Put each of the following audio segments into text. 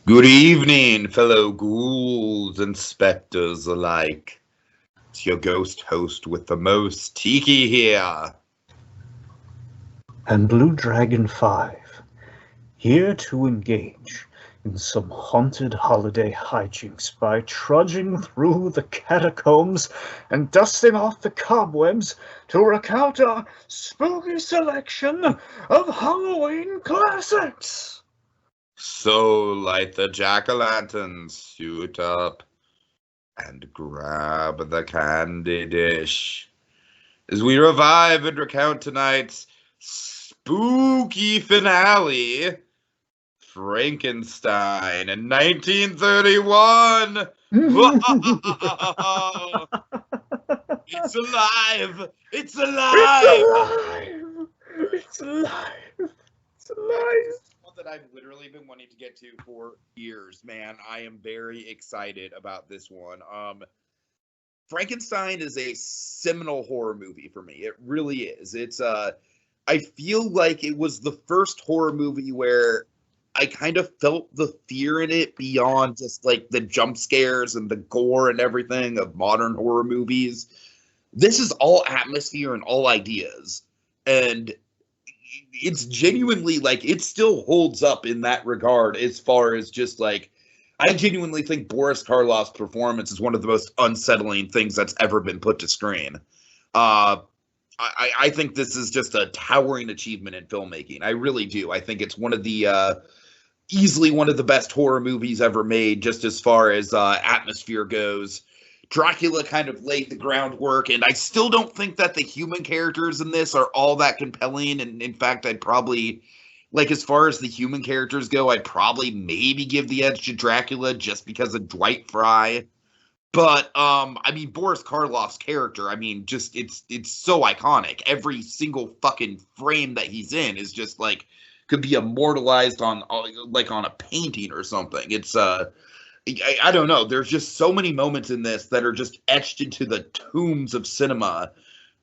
Good evening, fellow ghouls and specters alike. It's your ghost host with the most, Tiki here. And Blue Dragon 5, here to engage in some haunted holiday hijinks by trudging through the catacombs and dusting off the cobwebs to recount our spooky selection of Halloween classics. So light the jack-o'-lantern, suit up, and grab the candy dish as we revive and recount tonight's spooky finale, Frankenstein in 1931. It's alive! It's alive! It's alive! It's alive! One that I've literally been wanting to get to for years, man. I am very excited about this one. Frankenstein is a seminal horror movie for me. It really is. I feel like it was the first horror movie where I kind of felt the fear in it beyond just like the jump scares and the gore and everything of modern horror movies. This is all atmosphere and all ideas. And it's genuinely like it still holds up in that regard as far as just like I genuinely think Boris Karloff's performance is one of the most unsettling things that's ever been put to screen. I think this is just a towering achievement in filmmaking. I really do. I think it's one of the easily one of the best horror movies ever made, just as far as atmosphere goes. Dracula kind of laid the groundwork, and I still don't think that the human characters in this are all that compelling. And in fact, I'd probably, like, as far as the human characters go, I'd probably maybe give the edge to Dracula just because of Dwight Fry. But I mean, Boris Karloff's character, I mean, just it's so iconic. Every single fucking frame that he's in is just like could be immortalized on like on a painting or something. It's I don't know. There's just so many moments in this that are just etched into the tombs of cinema.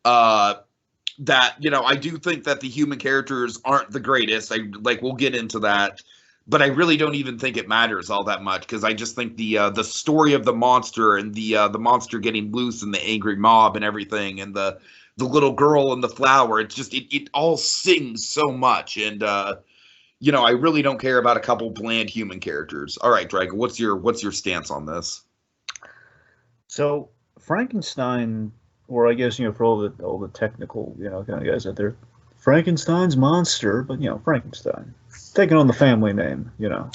That, you know, I do think that the human characters aren't the greatest. We'll get into that. But I really don't even think it matters all that much because I just think the story of the monster and the monster getting loose and the angry mob and everything and the little girl and the flower, it's just it all sings so much. And you know, I really don't care about a couple bland human characters. All right, Dragon, what's your stance on this? So Frankenstein, or I guess, you know, for all the technical, you know, kind of guys out there, Frankenstein's monster, but, you know, Frankenstein. Taking on the family name, you know.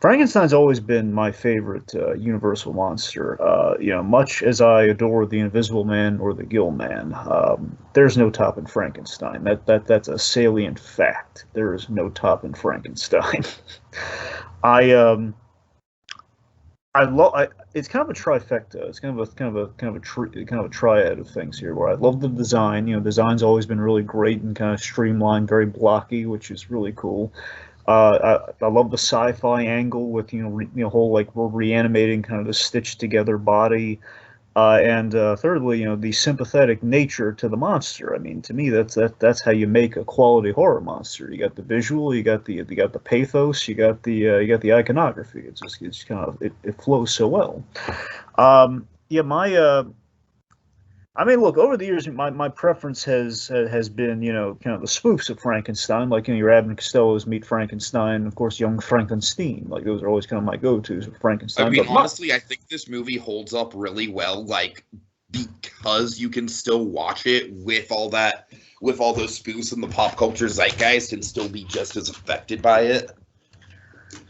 Frankenstein's always been my favorite Universal monster. You know, much as I adore the Invisible Man or the Gill Man, there's no topping Frankenstein. That's a salient fact. There is no topping Frankenstein. It's kind of a trifecta. It's kind of a triad of things here. Where I love the design. You know, design's always been really great and kind of streamlined, very blocky, which is really cool. I love the sci-fi angle with whole like we're reanimating kind of the stitched together body. And thirdly, you know, the sympathetic nature to the monster. I mean, to me, that's how you make a quality horror monster. You got the visual, you got the pathos, you got the iconography. It's kind of it flows so well. I mean, look, over the years, my preference has been, you know, kind of the spoofs of Frankenstein, like, you know, your Abbott and Costello's Meet Frankenstein, of course, Young Frankenstein. Like, those are always kind of my go-tos with Frankenstein. I mean, honestly, I think this movie holds up really well, like, because you can still watch it with all those spoofs in the pop culture zeitgeist and still be just as affected by it.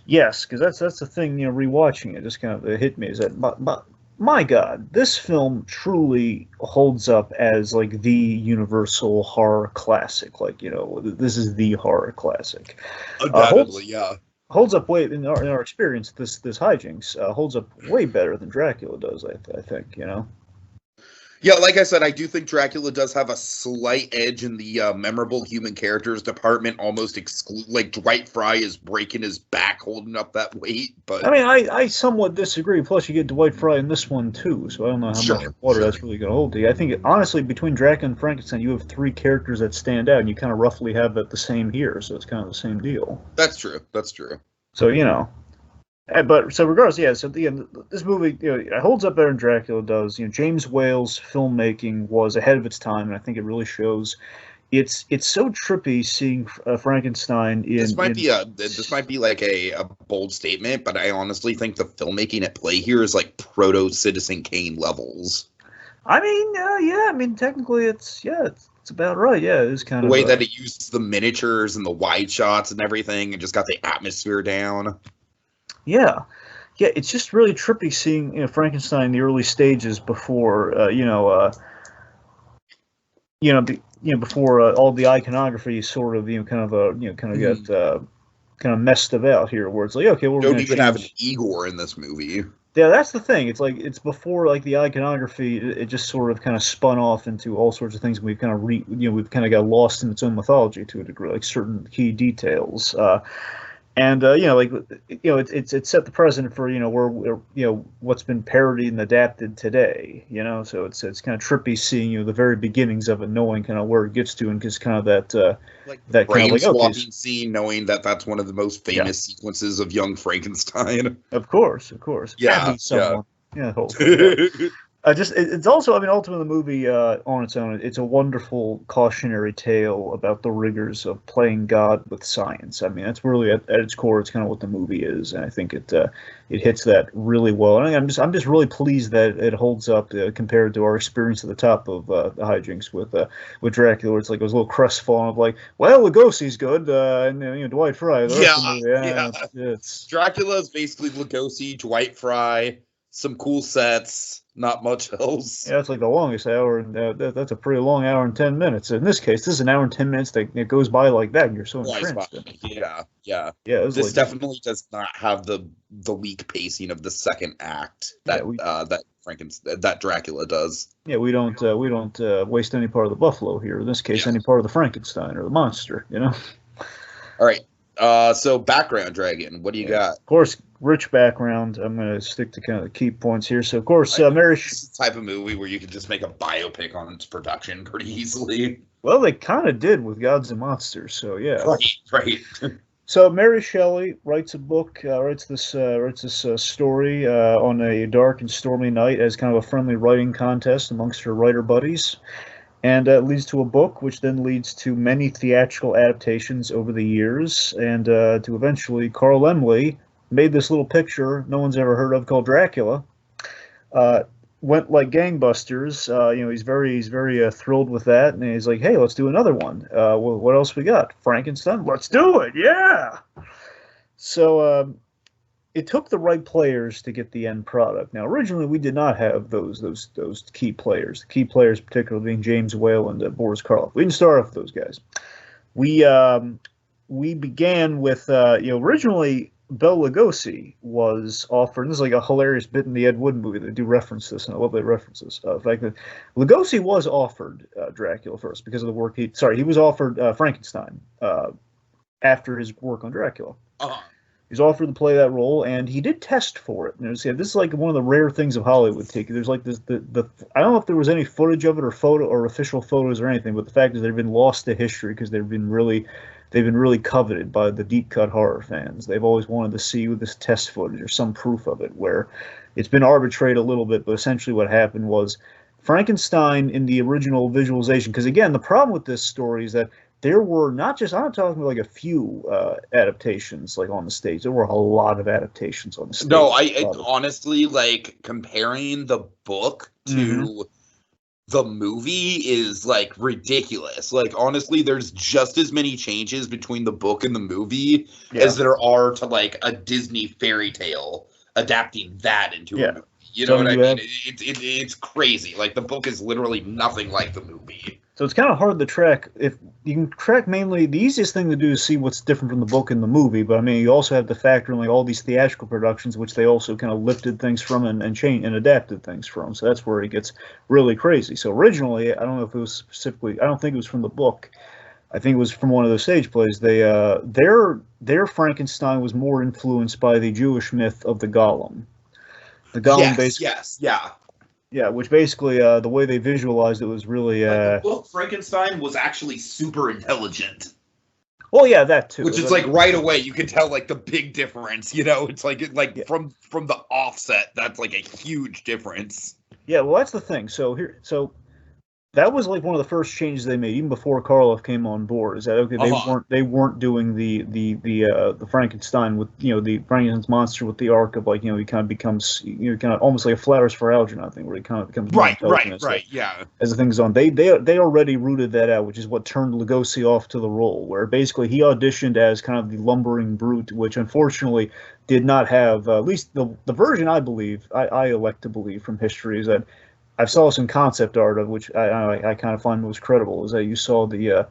Yes, because that's the thing, you know, rewatching it just kind of hit me, is that, but my God, this film truly holds up as like the universal horror classic. Like, you know, this is the horror classic. Undoubtedly, yeah. Holds up way in our experience. This Hijinks holds up way better than Dracula does. I think, you know. Yeah, like I said, I do think Dracula does have a slight edge in the memorable human characters department, almost like Dwight Fry is breaking his back holding up that weight. But I mean, I somewhat disagree. Plus, you get Dwight Fry in this one too, so I don't know how much water that's really going to hold to you. I think, honestly, between Dracula and Frankenstein, you have three characters that stand out, and you kind of roughly have it the same here, so it's kind of the same deal. That's true. That's true. So but so regardless, yeah. So this movie, it holds up better than Dracula does. James Whale's filmmaking was ahead of its time, and I think it really shows. It's so trippy seeing Frankenstein in. This might be like a bold statement, but I honestly think the filmmaking at play here is like proto Citizen Kane levels. I mean, yeah. I mean, technically, it's about right. Yeah, it is kind of the way that it used the miniatures and the wide shots and everything, and just got the atmosphere down. Yeah, it's just really trippy seeing Frankenstein in the early stages before before all the iconography sort of got kind of messed about here, where it's like, okay, we're don't even have an Igor in this movie. Yeah, that's the thing. It's like it's before like the iconography. It just sort of kind of spun off into all sorts of things. We've kind of we've kind of got lost in its own mythology to a degree, like certain key details. It's set the precedent for where what's been parodied and adapted today. So it's kind of trippy seeing the very beginnings of it, knowing kind of where it gets to, and just kind of that that kind of swapping scene, knowing that that's one of the most famous sequences of Young Frankenstein. Of course. Yeah. It's also, I mean, ultimately the movie on its own, it's a wonderful cautionary tale about the rigors of playing God with science. I mean, that's really at its core, it's kind of what the movie is, and I think it hits that really well. And I'm just really pleased that it holds up compared to our experience at the top of the Hijinks with Dracula, where it's like it was a little crestfallen of like, well, Lugosi's good, and Dwight Frye. Dracula is basically Lugosi, Dwight Frye, some cool sets. Not much else. Yeah, it's like the longest hour, and that's a pretty long hour and 10 minutes. In this case, this is an hour and 10 minutes that it goes by like that, and you're so entranced. Yeah. This definitely does not have the weak pacing of the second act that that Dracula does. Yeah, we don't waste any part of the buffalo here. In this case, any part of the Frankenstein or the monster. All right. So background Dragon, what do you got? Of course, rich background. I'm going to stick to kind of the key points here. So, of course, Mary... This is the type of movie where you can just make a biopic on its production pretty easily. Well, they kind of did with Gods and Monsters, so yeah. Right. So Mary Shelley writes a book, writes this story on a dark and stormy night as kind of a friendly writing contest amongst her writer buddies. And it leads to a book, which then leads to many theatrical adaptations over the years, and to eventually Carl Laemmle made this little picture no one's ever heard of called Dracula. Went like gangbusters. He's very thrilled with that, and he's like, "Hey, let's do another one. Well, what else we got? Frankenstein? Let's do it! Yeah!" So it took the right players to get the end product. Now, originally, we did not have those key players. The key players, particularly being James Whale and Boris Karloff. We didn't start off with those guys. We began with originally Bela Lugosi was offered. And this is like a hilarious bit in the Ed Wood movie. They do reference this, and I love they reference this. In fact, Lugosi was offered Dracula first because of the work he was offered Frankenstein after his work on Dracula. Uh-huh. He's offered to play that role, and he did test for it. And this is like one of the rare things of Hollywood. There's like this. I don't know if there was any footage of it or photo or official photos or anything, but the fact is they've been lost to history because they've been really coveted by the deep cut horror fans. They've always wanted to see this test footage or some proof of it, where it's been arbitrated a little bit, but essentially what happened was Frankenstein in the original visualization. Because again, the problem with this story is that there were not just, I'm not talking about like a few adaptations like on the stage. There were a lot of adaptations on the stage. No, I honestly, like, comparing the book to the movie is like ridiculous. Like, honestly, there's just as many changes between the book and the movie as there are to like a Disney fairy tale adapting that into a movie. You know what I mean? It's crazy. Like, the book is literally nothing like the movie. So it's kind of hard to track. If you can track mainly, the easiest thing to do is see what's different from the book and the movie. But I mean, you also have to factor in like all these theatrical productions, which they also kind of lifted things from and changed and adapted things from. So that's where it gets really crazy. So originally, I don't know if it was specifically. I don't think it was from the book. I think it was from one of those stage plays. They their Frankenstein was more influenced by the Jewish myth of the Golem. The Golem, Yeah, which basically the way they visualized it was really. The book Frankenstein was actually super intelligent. Well, yeah, that too. Which is like right away you can tell like the big difference. It's like yeah. from the offset, that's like a huge difference. Yeah, well, that's the thing. So that was like one of the first changes they made, even before Karloff came on board. Is that okay? They weren't doing the Frankenstein with the Frankenstein's monster with the arc of like he kind of becomes kind of almost like a flat Earth for Algernon thing where he kind of becomes right, yeah. As the thing goes on, they already rooted that out, which is what turned Lugosi off to the role, where basically he auditioned as kind of the lumbering brute, which unfortunately did not have at least the version I elect to believe from history is that. I saw some concept art of which I kind of find most credible is that you saw the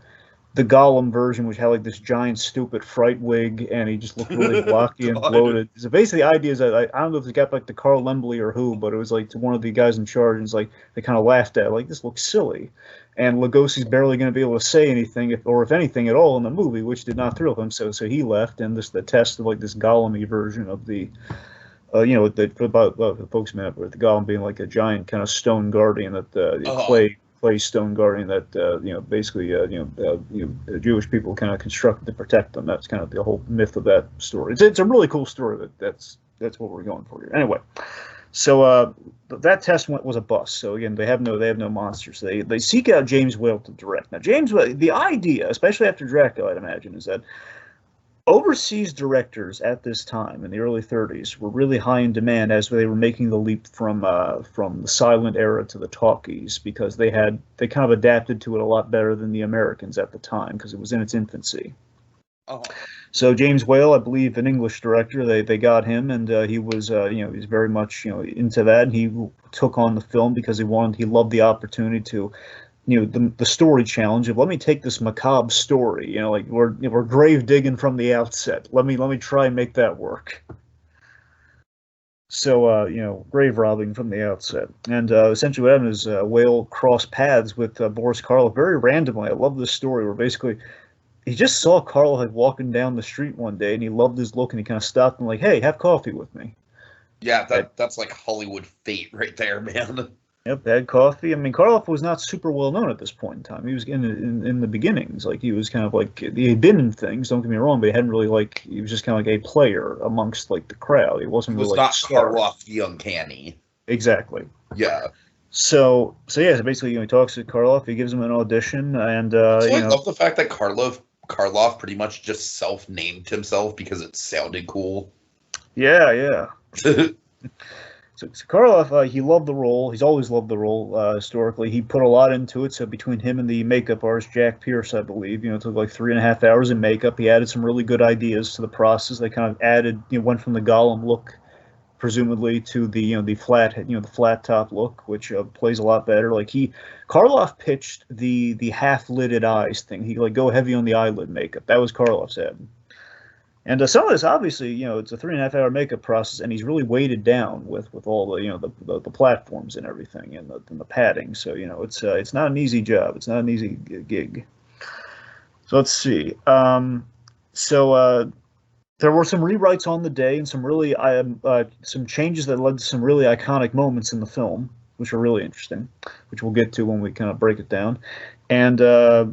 Gollum version, which had like this giant stupid fright wig, and he just looked really blocky and bloated. So basically, the idea is that I don't know if it got back to Carl Lembley or who, but it was like to one of the guys in charge, and it's like they kind of laughed at it, like this looks silly, and Lugosi's barely going to be able to say anything, if anything at all, in the movie, which did not thrill him. So he left, and the test of like this Gollum-y version of the. About the folks map with the Golem being like a giant kind of stone guardian that clay stone guardian that basically Jewish people kind of constructed to protect them. That's kind of the whole myth of that story. It's a really cool story. That's what we're going for here. Anyway, so that test was a bust. So again, they have no monsters. They seek out James Whale to direct. Now James Whale, the idea, especially after Dracula, I'd imagine, is that. Overseas directors at this time in the early 30s were really high in demand as they were making the leap from the silent era to the talkies because they kind of adapted to it a lot better than the Americans at the time because it was in its infancy. Oh. So James Whale, I believe, an English director, they got him, and he was he's very much into that, and he took on the film because he loved the opportunity to. The story challenge of let me take this macabre story, like we're grave digging from the outset. Let me try and make that work. So grave robbing from the outset, and essentially what happened is Whale crossed paths with Boris Karloff very randomly. I love this story where basically he just saw Karloff like walking down the street one day, and he loved his look, and he kind of stopped and like, hey, have coffee with me. Yeah, that's like Hollywood fate right there, man. Yep, had coffee. I mean, Karloff was not super well known at this point in time. He was in the beginnings. Like, he was kind of like, he had been in things, don't get me wrong, but he hadn't really, he was just kind of like a player amongst, the crowd. He wasn't really, not Karloff the Uncanny. Exactly. Yeah. So basically, he talks to Karloff, he gives him an audition, and, I love the fact that Karloff pretty much just self-named himself because it sounded cool. Yeah. So Karloff, he loved the role. He's always loved the role historically. He put a lot into it. So between him and the makeup artist, Jack Pierce, I believe, it took like 3.5 hours in makeup. He added some really good ideas to the process. They kind of added, went from the Gollum look, presumably, to the flat top look, which plays a lot better. Karloff pitched the half-lidded eyes thing. He go heavy on the eyelid makeup. That was Karloff's head. And some of this, obviously, it's a 3.5 hour makeup process, and he's really weighted down with all the platforms and everything, and the padding. So it's not an easy job. It's not an easy gig. So let's see. There were some rewrites on the day, and some really some changes that led to some really iconic moments in the film, which are really interesting, which we'll get to when we kind of break it down. And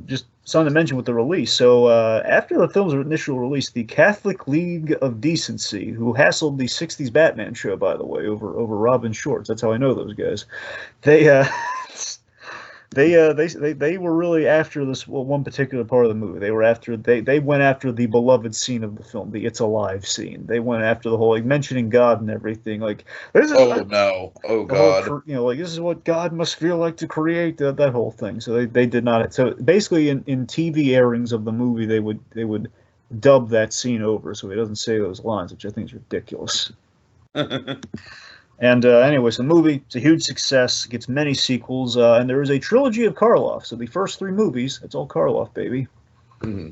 just something to mention with the release. So after the film's initial release, the Catholic League of Decency, who hassled the 60s Batman show, by the way, over Robin Shorts, that's how I know those guys, they were really after this one particular part of the movie. They went after the beloved scene of the film, the "It's Alive" scene. They went after the whole mentioning God and everything. This is God! This is what God must feel like to create that whole thing. So they did not. So basically, in TV airings of the movie, they would dub that scene over so he doesn't say those lines, which I think is ridiculous. And anyways, the movie, it's a huge success, gets many sequels, and there is a trilogy of Karloff. So the first 3 movies, it's all Karloff, baby. Mm-hmm.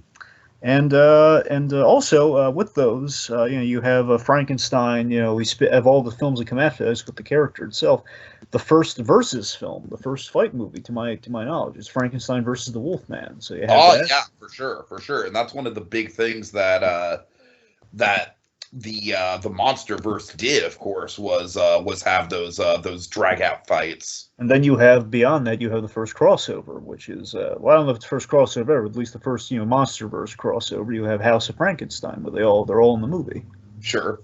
And also with those, you have Frankenstein. Of all the films that come after this with the character itself, the first versus film, the first fight movie, to my knowledge, is Frankenstein versus the Wolfman. So you have that. Yeah, for sure, and that's one of the big things that the MonsterVerse did, of course, was have those drag out fights. And then you have, beyond that, you have the first crossover, which is, well, I don't know if it's the first crossover ever, but at least the first, MonsterVerse crossover. You have House of Frankenstein, where they're all in the movie. Sure.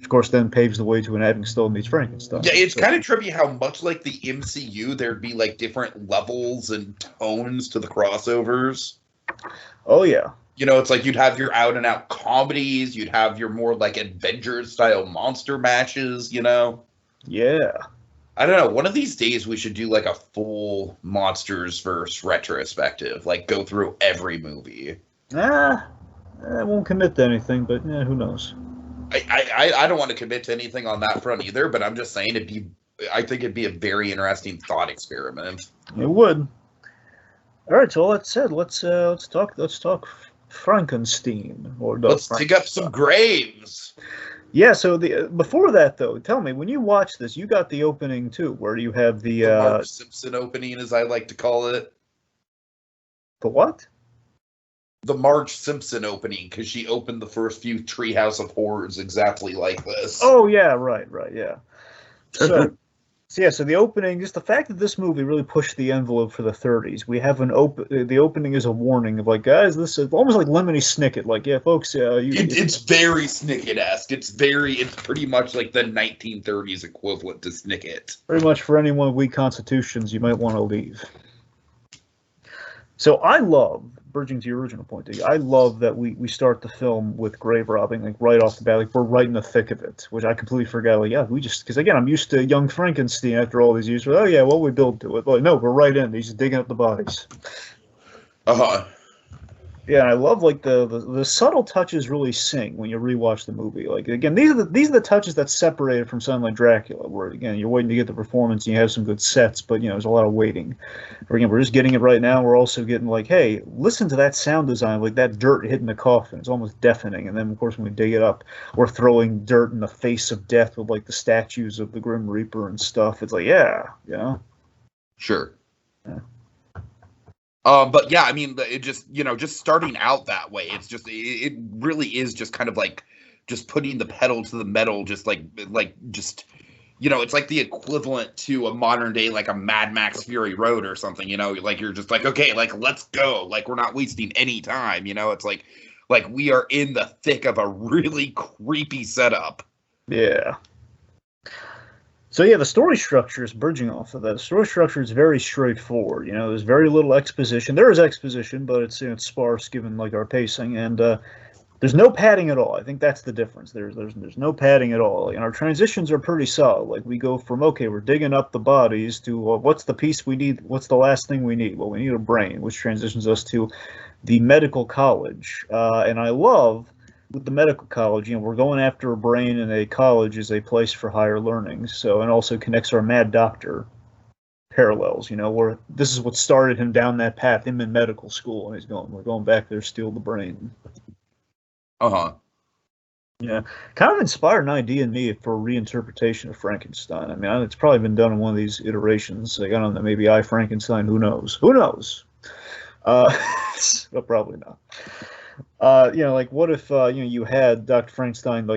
Of course, then paves the way to an Abbott and Costello meets Frankenstein. Yeah, it's kind of trippy how much like the MCU, there'd be like different levels and tones to the crossovers. Oh, yeah. It's like you'd have your out and out comedies, you'd have your more like Avengers style monster matches, Yeah. I don't know. One of these days we should do like a full MonstersVerse retrospective, like go through every movie. I won't commit to anything, but who knows? I don't want to commit to anything on that front either, but I'm just saying I think it'd be a very interesting thought experiment. It would. All right, so all that said, let's talk Frankenstein, or let's dig up some graves. Yeah. So before that, though, tell me, when you watch this, you got the opening too, where you have the Marge Simpson opening, as I like to call it. The what? The Marge Simpson opening, because she opened the first few Treehouse of Horrors exactly like this. Oh yeah, right, yeah. So the opening, just the fact that this movie really pushed the envelope for the 30s. We have the opening is a warning of like, guys, this is almost like Lemony Snicket. Like, yeah, folks, it's very Snicket-esque. It's pretty much like the 1930s equivalent to Snicket. Pretty much for anyone with weak constitutions, you might want to leave. So I love, bridging to your original point, I love that we start the film with grave robbing, like right off the bat, like we're right in the thick of it, which I completely forgot. Like, yeah, because again, I'm used to young Frankenstein after all these years. Oh yeah, well, we build to it. Like, no, we're right in. He's just digging up the bodies. Yeah, and I love like the subtle touches really sing when you rewatch the movie. Like again, these are the touches that separate it from something like Dracula, where again you're waiting to get the performance and you have some good sets, but there's a lot of waiting. Or again, we're just getting it right now. We're also getting like, hey, listen to that sound design, like that dirt hitting the coffin. It's almost deafening. And then of course when we dig it up, we're throwing dirt in the face of death with like the statues of the Grim Reaper and stuff. It's like, yeah. Sure. Yeah. But yeah, I mean, it just, just starting out that way, it's just, it really is just kind of like just putting the pedal to the metal, just it's like the equivalent to a modern day, like a Mad Max Fury Road or something, like you're just like, okay, like, let's go. Like, we're not wasting any time, it's like we are in the thick of a really creepy setup. Yeah. So yeah, the story structure is bridging off of that. The story structure is very straightforward. There's very little exposition. There is exposition, but it's sparse given like our pacing, and there's no padding at all. I think that's the difference. There's no padding at all, and our transitions are pretty solid. Like we go from we're digging up the bodies to what's the piece we need? What's the last thing we need? Well, we need a brain, which transitions us to the medical college, and I love. With the medical college, we're going after a brain, and a college is a place for higher learning. So, and also connects our Mad Doctor parallels, where this is what started him down that path, him in medical school, and we're going back there to steal the brain. Yeah, kind of inspired an idea in me for a reinterpretation of Frankenstein. I mean, it's probably been done in one of these iterations. Like, I don't know, maybe I Frankenstein, who knows? But probably not. Like what if you had Dr. Frankenstein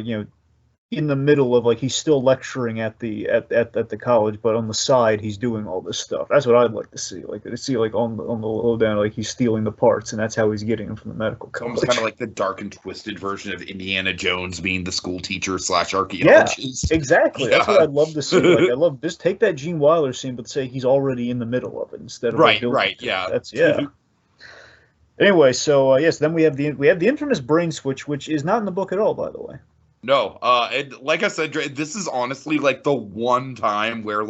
in the middle of he's still lecturing at the college, but on the side he's doing all this stuff. That's what I'd like to see. Like to see on the low down he's stealing the parts, and that's how he's getting them from the medical college. Almost kind of like the dark and twisted version of Indiana Jones being the school teacher / archaeologist. Yeah, exactly. Yeah. That's what I'd love to see. I love just take that Gene Wilder scene, but say he's already in the middle of it instead of right. Yeah, that's yeah. Anyway, so yes, then we have the infamous brain switch, which is not in the book at all, by the way. No, and like I said, this is honestly like the one time where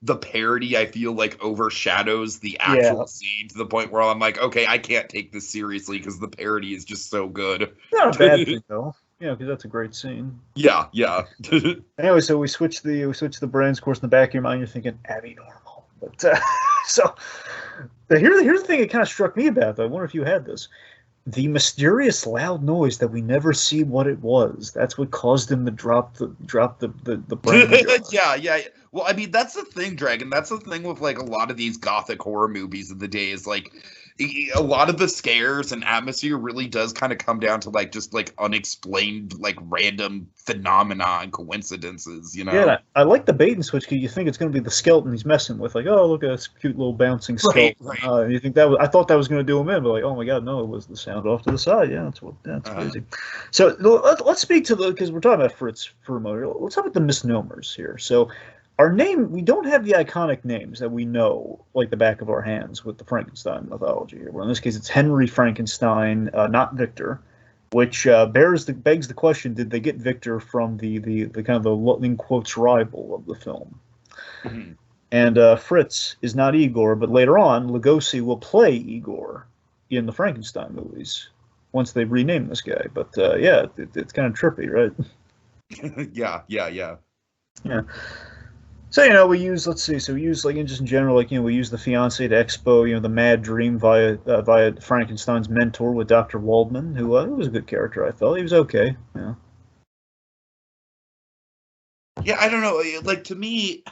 the parody I feel overshadows the actual scene to the point where I'm like, okay, I can't take this seriously because the parody is just so good. Not a bad thing though. Yeah, because that's a great scene. Yeah. Anyway, so we switch the brains. Of course, in the back of your mind, you're thinking Abby normal, but so. Here's the thing that kind of struck me about that. I wonder if you had this. The mysterious loud noise that we never see what it was. That's what caused him to drop the brain. Yeah. Well, I mean, that's the thing, Dragon. That's the thing with like a lot of these gothic horror movies of the day is like a lot of the scares and atmosphere really does kind of come down to like just like unexplained like random phenomena and coincidences, you know? Yeah, I like the bait and switch because you think it's going to be the skeleton he's messing with. Like, oh, look at this cute little bouncing skeleton. Right. And you think that was, I thought that was going to do him in, but like, oh my god, no, it was the sound off to the side. Yeah, that's crazy. So let's speak to because we're talking about Fritz for a moment. Let's talk about the misnomers here. So our name, we don't have the iconic names that we know like the back of our hands with the Frankenstein mythology here. Well, in this case, it's Henry Frankenstein, not Victor. Which begs the question: did they get Victor from the kind of the in quotes rival of the film? Mm-hmm. And Fritz is not Igor, but later on, Lugosi will play Igor in the Frankenstein movies once they rename this guy. But yeah, it's kind of trippy, right? Yeah. So we use we use like just in general we use the fiance to expo the mad dream via Frankenstein's mentor with Dr. Waldman, who was a good character. I felt he was okay. Yeah, I don't know. Like to me,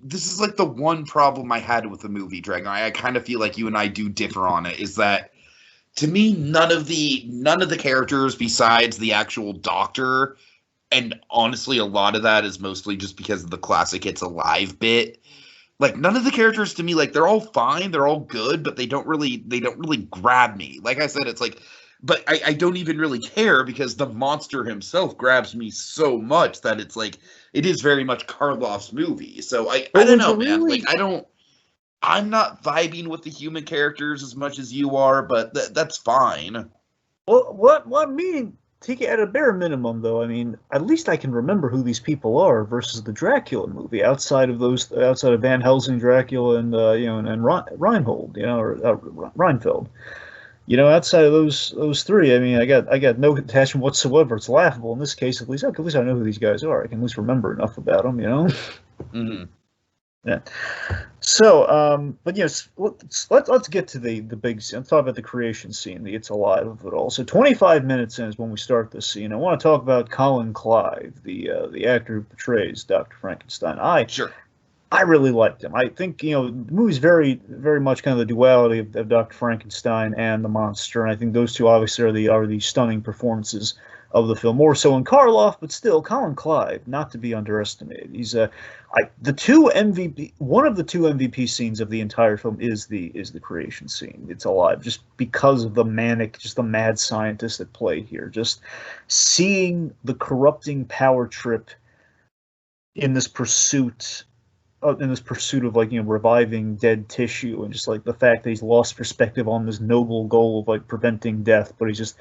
this is like the one problem I had with the movie Dragon. I kind of feel like you and I do differ on it. Is that to me none of the characters besides the actual doctor. And honestly, a lot of that is mostly just because of the classic "It's Alive" bit. Like none of the characters to me, like they're all fine, they're all good, but they don't really grab me. Like I said, it's like, but I don't even really care because the monster himself grabs me so much that it's like it is very much Karloff's movie. So I don't know, man. Like I'm not vibing with the human characters as much as you are, but that's fine. Well, what mean? Tiki, at a bare minimum, though, I mean, at least I can remember who these people are versus the Dracula movie. Outside of Van Helsing, Dracula, and and Reinhold, or Reinfeld. Outside of those three, I mean, I got no attachment whatsoever. It's laughable in this case, at least. At least I know who these guys are. I can at least remember enough about them, Mm-hmm. Yeah. So, but yes, let's get to the big scene. Let's talk about the creation scene, the It's Alive of it all. So 25 minutes in is when we start this scene. I want to talk about Colin Clive, the actor who portrays Dr. Frankenstein. I really liked him. I think the movie's very, very much kind of the duality of Dr. Frankenstein and the monster, and I think those two obviously are the stunning performances of the film, more so in Karloff, but still Colin Clive, not to be underestimated. He's one of the two MVP scenes of the entire film is the creation scene. It's Alive, just because of the mad scientist at play here. Just seeing the corrupting power trip in this pursuit of reviving dead tissue, and just like the fact that he's lost perspective on this noble goal of preventing death, but he's just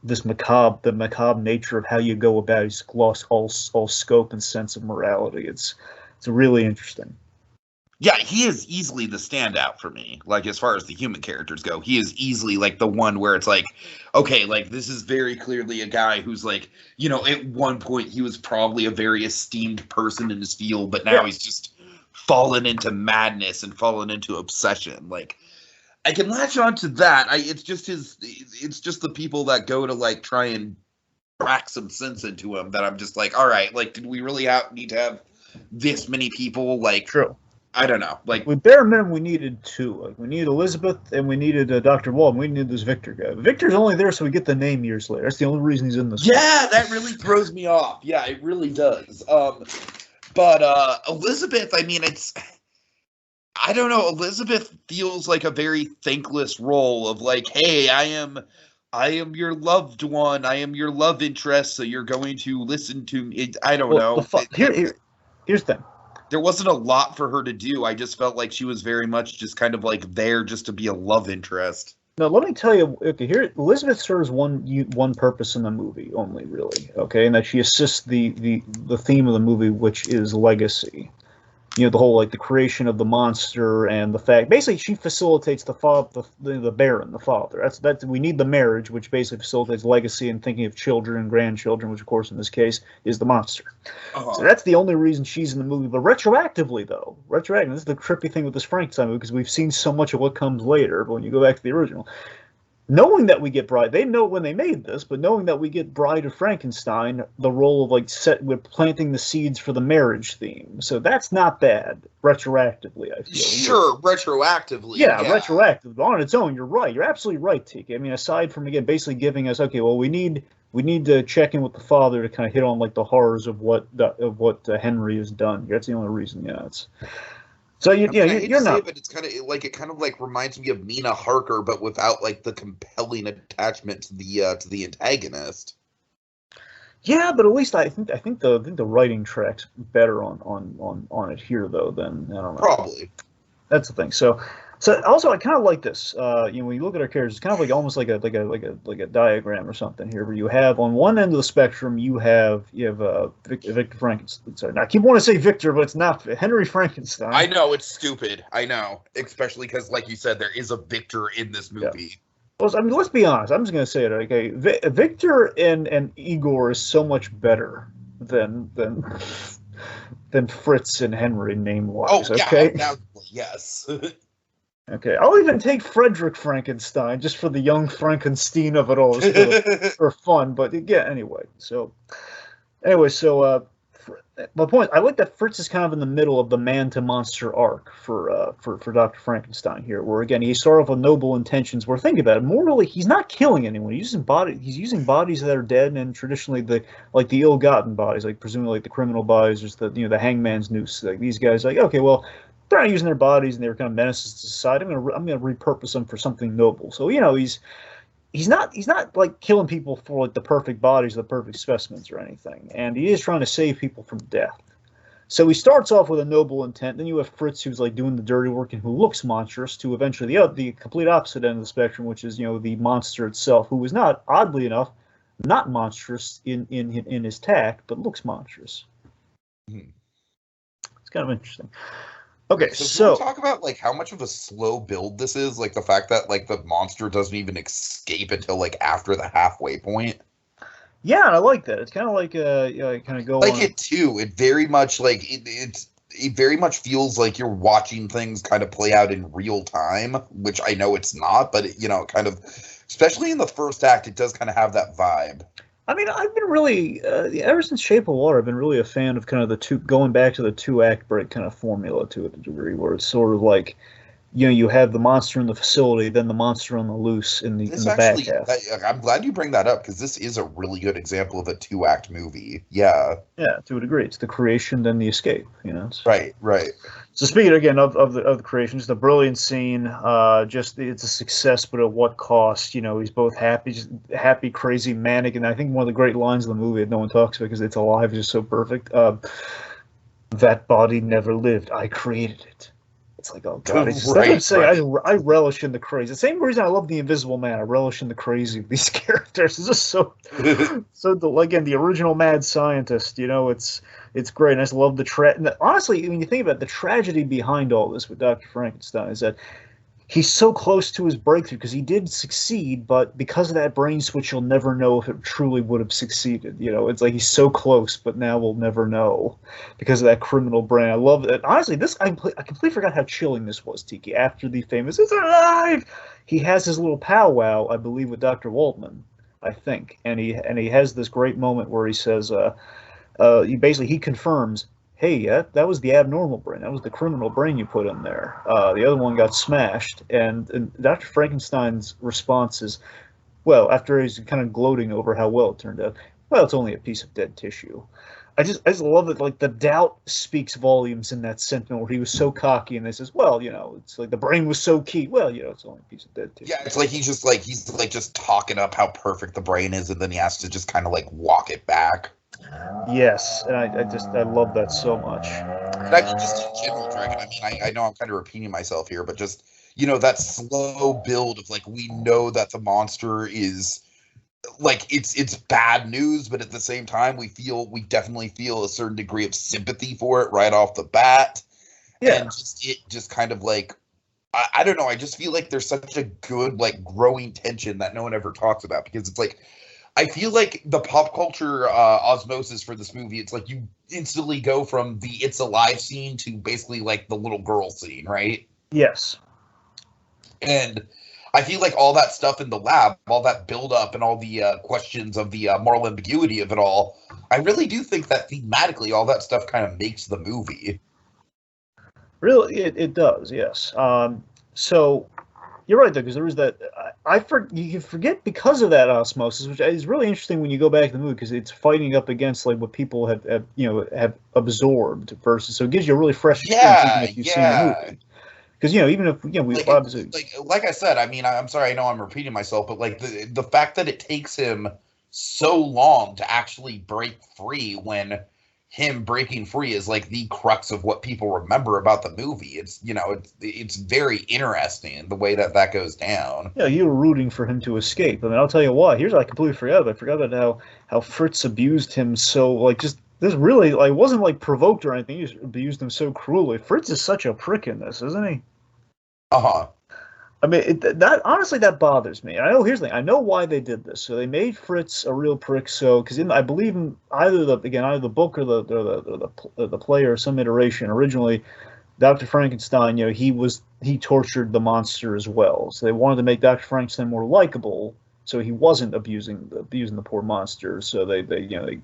the macabre nature of how you go about it. He's lost all scope and sense of morality. It's really interesting. Yeah, he is easily the standout for me. Like, as far as the human characters go, he is easily like the one where it's like, okay, like this is very clearly a guy who's like, at one point he was probably a very esteemed person in his field, but now he's just fallen into madness and fallen into obsession. Like, I can latch on to that. It's just the people that go to like try and crack some sense into him that I'm just like, all right, like, did we really need to have this many people? Like, true. I don't know. Like, with bare minimum, we needed two. Like, we needed Elizabeth and we needed Dr. Waldman. We needed this Victor guy. Victor's only there so we get the name years later. That's the only reason he's in this. Yeah, that really throws me off. Yeah, it really does. But Elizabeth, I mean, I don't know. Elizabeth feels like a very thankless role of like, hey, I am your loved one. I am your love interest. So you're going to listen to me. I don't know. Here's the thing. There wasn't a lot for her to do. I just felt like she was very much just kind of like there just to be a love interest. Now, let me tell you, okay, here, Elizabeth serves one purpose in the movie only, really, okay, and that she assists the theme of the movie, which is legacy. The whole the creation of the monster and the fact basically she facilitates the Baron, the father. That's we need the marriage, which basically facilitates legacy and thinking of children and grandchildren, which of course in this case is the monster. So that's the only reason she's in the movie. But retroactively, this is the trippy thing with this Frankenstein movie because we've seen so much of what comes later. But when you go back to the original, knowing that we get Bride, they know when they made this, but knowing that we get Bride of Frankenstein, the role of like with planting the seeds for the marriage theme. So that's not bad retroactively, I feel. Sure, retroactively. Yeah, retroactive. On its own, you're right. You're absolutely right, Tiki. I mean, aside from again basically giving us, okay, well, we need to check in with the father to kind of hit on like the horrors of what Henry has done. That's the only reason. Yeah, it's. So you're not. But it's kind of like reminds me of Mina Harker, but without like the compelling attachment to the antagonist. Yeah, but at least I think the writing track's better on it here though than I don't know. Probably. That's the thing. So also I kind of like this. When you look at our characters, it's kind of like almost like a diagram or something here, where you have on one end of the spectrum you have Victor Frankenstein. Sorry, I keep wanting to say Victor, but it's not Henry Frankenstein. I know it's stupid. I know, especially because, like you said, there is a Victor in this movie. Yeah. Well, I mean, let's be honest. I'm just going to say it. Okay, Victor and Igor is so much better than Fritz and Henry name-wise. Oh, yeah, okay? Yes. Okay, I'll even take Frederick Frankenstein just for the young Frankenstein of it all, just for fun. But yeah, anyway. So my point. I like that Fritz is kind of in the middle of the man-to-monster arc for Dr. Frankenstein here, where again he started off with noble intentions. Where think about it, morally he's not killing anyone. He's using bodies that are dead, and traditionally the ill-gotten bodies, like presumably like the criminal bodies, just the hangman's noose. Like these guys, like okay, well. They're not using their bodies, and they were kind of menaces to society. I'm gonna repurpose them for something noble. So he's not like killing people for like the perfect bodies, the perfect specimens, or anything. And he is trying to save people from death. So he starts off with a noble intent. Then you have Fritz, who's like doing the dirty work and who looks monstrous. To eventually the complete opposite end of the spectrum, which is the monster itself, who is not, oddly enough, not monstrous in his tact, but looks monstrous. Mm-hmm. It's kind of interesting. Okay, so talk about like how much of a slow build this is, like the fact that like the monster doesn't even escape until like after the halfway point. Yeah, and I like that. It's kind of like kind of go like on. It too. It very much like it very much feels like you're watching things kind of play out in real time, which I know it's not, but kind of, especially in the first act, it does kind of have that vibe. I mean, I've been really, ever since Shape of Water, I've been really a fan of kind of going back to the 2-act break kind of formula to a degree, where it's sort of like, you have the monster in the facility, then the monster on the loose in the back half. I'm glad you bring that up, because this is a really good example of a 2-act movie. Yeah. Yeah, to a degree. It's the creation, then the escape, Right. So speaking again of the creation, just a brilliant scene. Just it's a success, but at what cost? He's both happy, crazy, manic, and I think one of the great lines of the movie that no one talks about because it's alive is just so perfect. That body never lived. I created it. It's like, oh god, I relish in the crazy. The same reason I love The Invisible Man. I relish in the crazy of these characters. It's just so again, the original mad scientist. It's great. And I just love honestly, when you think about it, the tragedy behind all this with Dr. Frankenstein is that he's so close to his breakthrough because he did succeed, but because of that brain switch, you'll never know if it truly would have succeeded. It's like he's so close, but now we'll never know because of that criminal brain. I love it. Honestly, I completely forgot how chilling this was, Tiki. After the famous "It's alive," he has his little powwow, I believe, with Dr. Waldman, I think, and he has this great moment where he says, he confirms, hey, that was the abnormal brain. That was the criminal brain you put in there. The other one got smashed. And Dr. Frankenstein's response is, well, after he's kind of gloating over how well it turned out, well, it's only a piece of dead tissue. I just love it. Like, the doubt speaks volumes in that sentiment where he was so cocky and he says, well, it's like the brain was so key. Well, it's only a piece of dead tissue. Yeah, it's like he's just talking up how perfect the brain is, and then he has to just kind of like walk it back. Yes, and I love that so much. And I mean, just in general, Dragon, I mean, I know I'm kind of repeating myself here, but just, that slow build of, like, we know that the monster is, like, it's bad news, but at the same time, we definitely feel a certain degree of sympathy for it right off the bat. Yeah. And it just kind of, like, I don't know, I just feel like there's such a good, like, growing tension that no one ever talks about, because it's like, I feel like the pop culture osmosis for this movie, it's like you instantly go from the "It's Alive" scene to basically like the little girl scene, right? Yes. And I feel like all that stuff in the lab, all that build-up and all the questions of the moral ambiguity of it all, I really do think that thematically all that stuff kind of makes the movie. Really, it does, yes. So you're right, though, because there is that. You forget because of that osmosis, which is really interesting when you go back to the movie, because it's fighting up against like what people have absorbed versus. So it gives you a really fresh experience even if you've seen the movie. Because even if we obviously like I said, I mean, I'm sorry, I know I'm repeating myself, but like the fact that it takes him so long to actually break free, when him breaking free is like the crux of what people remember about the movie. It's very interesting the way that goes down. Yeah, you were rooting for him to escape. I mean, I'll tell you why. Here's what I completely forgot about. I forgot about how Fritz abused him so, like, just this really, like, wasn't like provoked or anything. He just abused him so cruelly. Fritz is such a prick in this, isn't he? Uh-huh. I mean, that honestly, that bothers me. I know. Here's the thing. I know why they did this. So they made Fritz a real prick. So, because I believe in either the book or the play or some iteration. Originally, Dr. Frankenstein, he tortured the monster as well. So they wanted to make Dr. Frankenstein more likable, so he wasn't abusing the poor monster. So they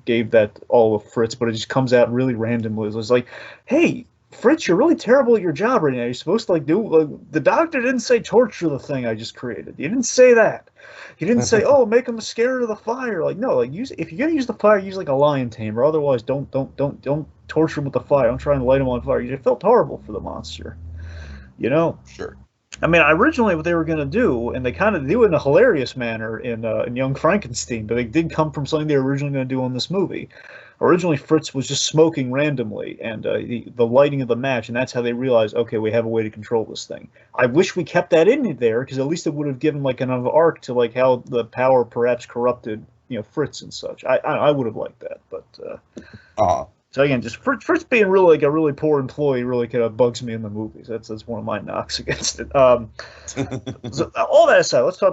gave that all of Fritz, but it just comes out really randomly. It's like, hey, Fritz, you're really terrible at your job right now. You're supposed to the doctor didn't say torture the thing I just created. He didn't say that. He didn't say, oh, make him scared of the fire. Like, no, like if you're gonna use the fire, use like a lion tamer. Otherwise, don't torture him with the fire. Don't try and light him on fire. You felt horrible for the monster. Sure. I mean, originally what they were going to do, and they kind of do it in a hilarious manner in Young Frankenstein, but they did come from something they were originally going to do in this movie. Originally, Fritz was just smoking randomly, and the lighting of the match, and that's how they realized, okay, we have a way to control this thing. I wish we kept that in there, because at least it would have given like an arc to like how the power perhaps corrupted, Fritz and such. I would have liked that, but so again, just Fritz being really like a really poor employee really kind of bugs me in the movies. That's one of my knocks against it. So all that aside, let's go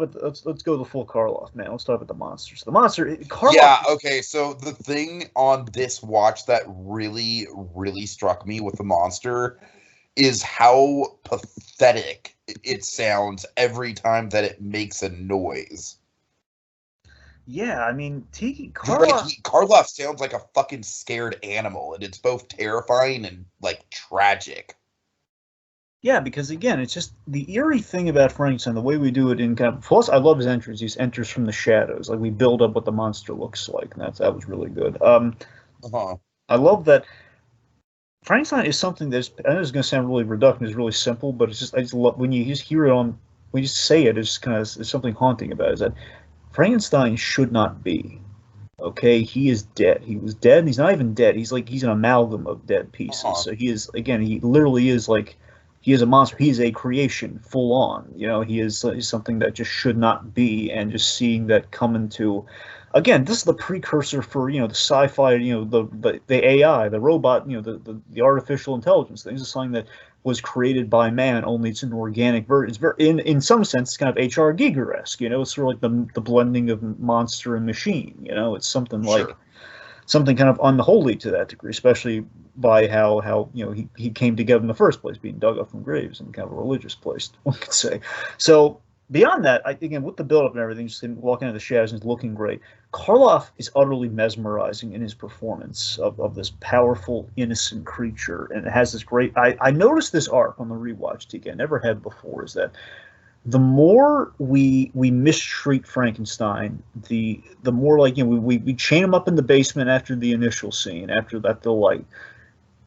the full Karloff, man. Let's talk about the monsters. The monster, Karloff. Yeah. Okay. So the thing on this watch that really, really struck me with the monster is how pathetic it sounds every time that it makes a noise. Yeah, I mean, Karloff. Karloff sounds like a fucking scared animal, and it's both terrifying and like tragic. Yeah, because again, it's just the eerie thing about Frankenstein, the way we do it in kind of. Plus, I love his entrance. He enters from the shadows, like we build up what the monster looks like, and that was really good. I love that. Frankenstein is something that's. I know it's going to sound really reductive. It's really simple, but it's just I just love when you just hear it when you just say it. It's kind of there's something haunting about it. Is that Frankenstein should not be. Okay, he is dead. He was dead, and he's not even dead. He's an amalgam of dead pieces. So he literally is like, he is a monster. He is a creation, full on. He's something that just should not be, and just seeing that come into, again, this is the precursor for, the sci-fi, the AI, the robot, the artificial intelligence things. Is something that was created by man, only it's an organic version. It's very, in some sense, it's kind of H.R. Giger-esque, it's sort of like the blending of monster and machine, it's something like, something kind of unholy to that degree, especially by how he came together in the first place, being dug up from graves in kind of a religious place, one could say. So beyond that, again, with the build-up and everything, just him walking into the shadows and looking great, Karloff is utterly mesmerizing in his performance of this powerful, innocent creature, and it has this great. I noticed this arc on the rewatch, Tiki, I never had before, is that the more we mistreat Frankenstein, the more like we chain him up in the basement after the initial scene, after that the light.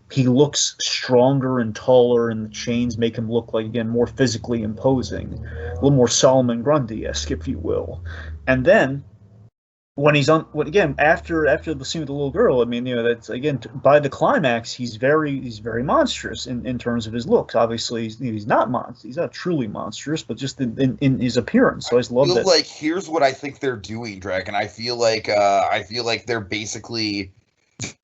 He looks stronger and taller, and the chains make him look like, again, more physically imposing, a little more Solomon Grundy-esque, if you will. And then when he's after the scene with the little girl, I mean, that's again by the climax, he's very monstrous in terms of his looks. Obviously, he's not truly monstrous, but just in his appearance. So I just love that. Like, here's what I think they're doing, Dragon. I feel like they're basically.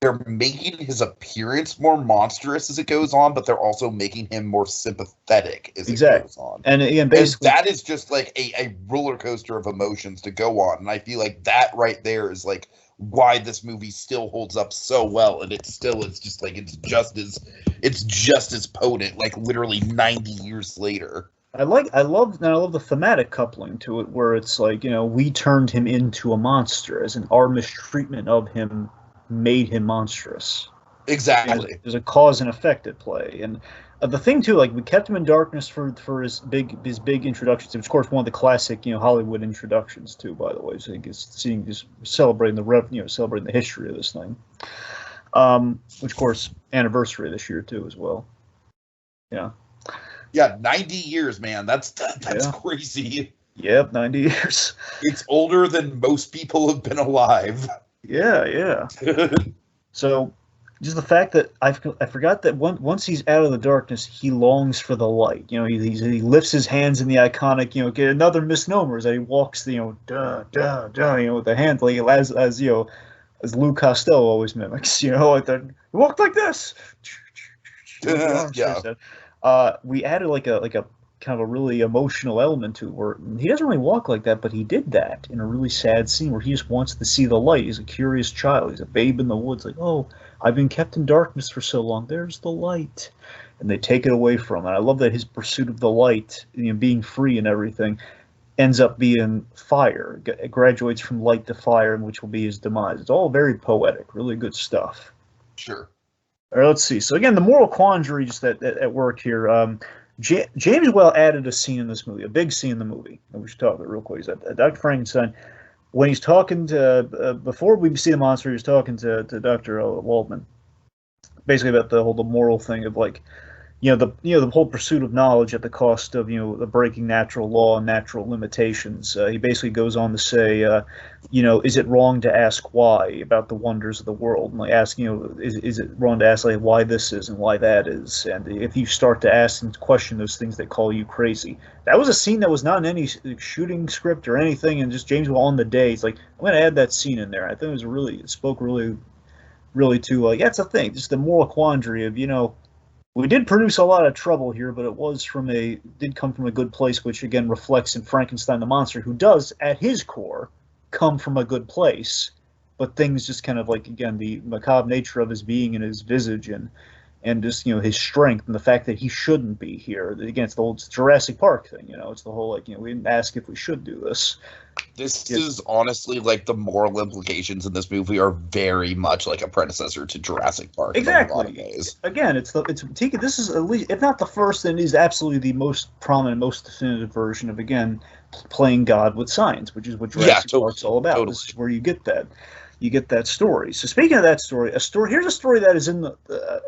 They're making his appearance more monstrous as it goes on, but they're also making him more sympathetic as it goes on. And again, basically, that is just like a roller coaster of emotions to go on. And I feel like that right there is like why this movie still holds up so well, and it's just as potent, like literally 90 years later. I love the thematic coupling to it, where it's like, we turned him into a monster, as in our mistreatment of him made him monstrous. Exactly. There's a cause and effect at play, and the thing too, like we kept him in darkness for his big introductions. It was, of course, one of the classic Hollywood introductions too. By the way, so I think it's seeing just celebrating celebrating the history of this thing. Which of course anniversary this year too as well. Yeah. Yeah, 90 years, man. That's crazy. Yep, 90 years. It's older than most people have been alive. Yeah. So, just the fact that I forgot that once he's out of the darkness, he longs for the light. He lifts his hands in the iconic, get another misnomer as he walks, with the hands, like as Lou Costello always mimics, like that. Walk like this. Yeah. We added like a kind of a really emotional element to it, where he doesn't really walk like that, but he did that in a really sad scene where he just wants to see the light. He's a curious child. He's a babe in the woods, like, oh, I've been kept in darkness for so long. There's the light. And they take it away from him. And I love that his pursuit of the light, being free and everything, ends up being fire. It graduates from light to fire, which will be his demise. It's all very poetic, really good stuff. Sure. All right, let's see. So again, the moral quandary just at work here. James Well added a scene in this movie, a big scene in the movie. And we should talk about it real quick. He's at Dr. Frankenstein. When he's talking to, before we see the monster, he was talking to Dr. Waldman, basically about the moral thing of like, the whole pursuit of knowledge at the cost of, the breaking natural law and natural limitations. He basically goes on to say, is it wrong to ask why about the wonders of the world? And like ask, is it wrong to ask like why this is and why that is? And if you start to ask and question those things, they call you crazy. That was a scene that was not in any shooting script or anything, and just James on the day, he's like, I'm going to add that scene in there. I think it spoke really, really to, it's a thing, just the moral quandary of, we did produce a lot of trouble here, but it did come from a good place, which again reflects in Frankenstein the monster, who does, at his core, come from a good place. But things just kind of like, again, the macabre nature of his being and his visage and just, his strength and the fact that he shouldn't be here. Again, it's the old Jurassic Park thing, it's the whole, like, we didn't ask if we should do this. This is honestly like the moral implications in this movie are very much like a predecessor to Jurassic Park. Exactly. In a lot of ways. Again, it's Tiki. This is at least, if not the first, then it is absolutely the most prominent, most definitive version of, again, playing God with science, which is what Jurassic Park's all about. Totally. This is where you get that. You get that story. So speaking of that story, here's a story that is in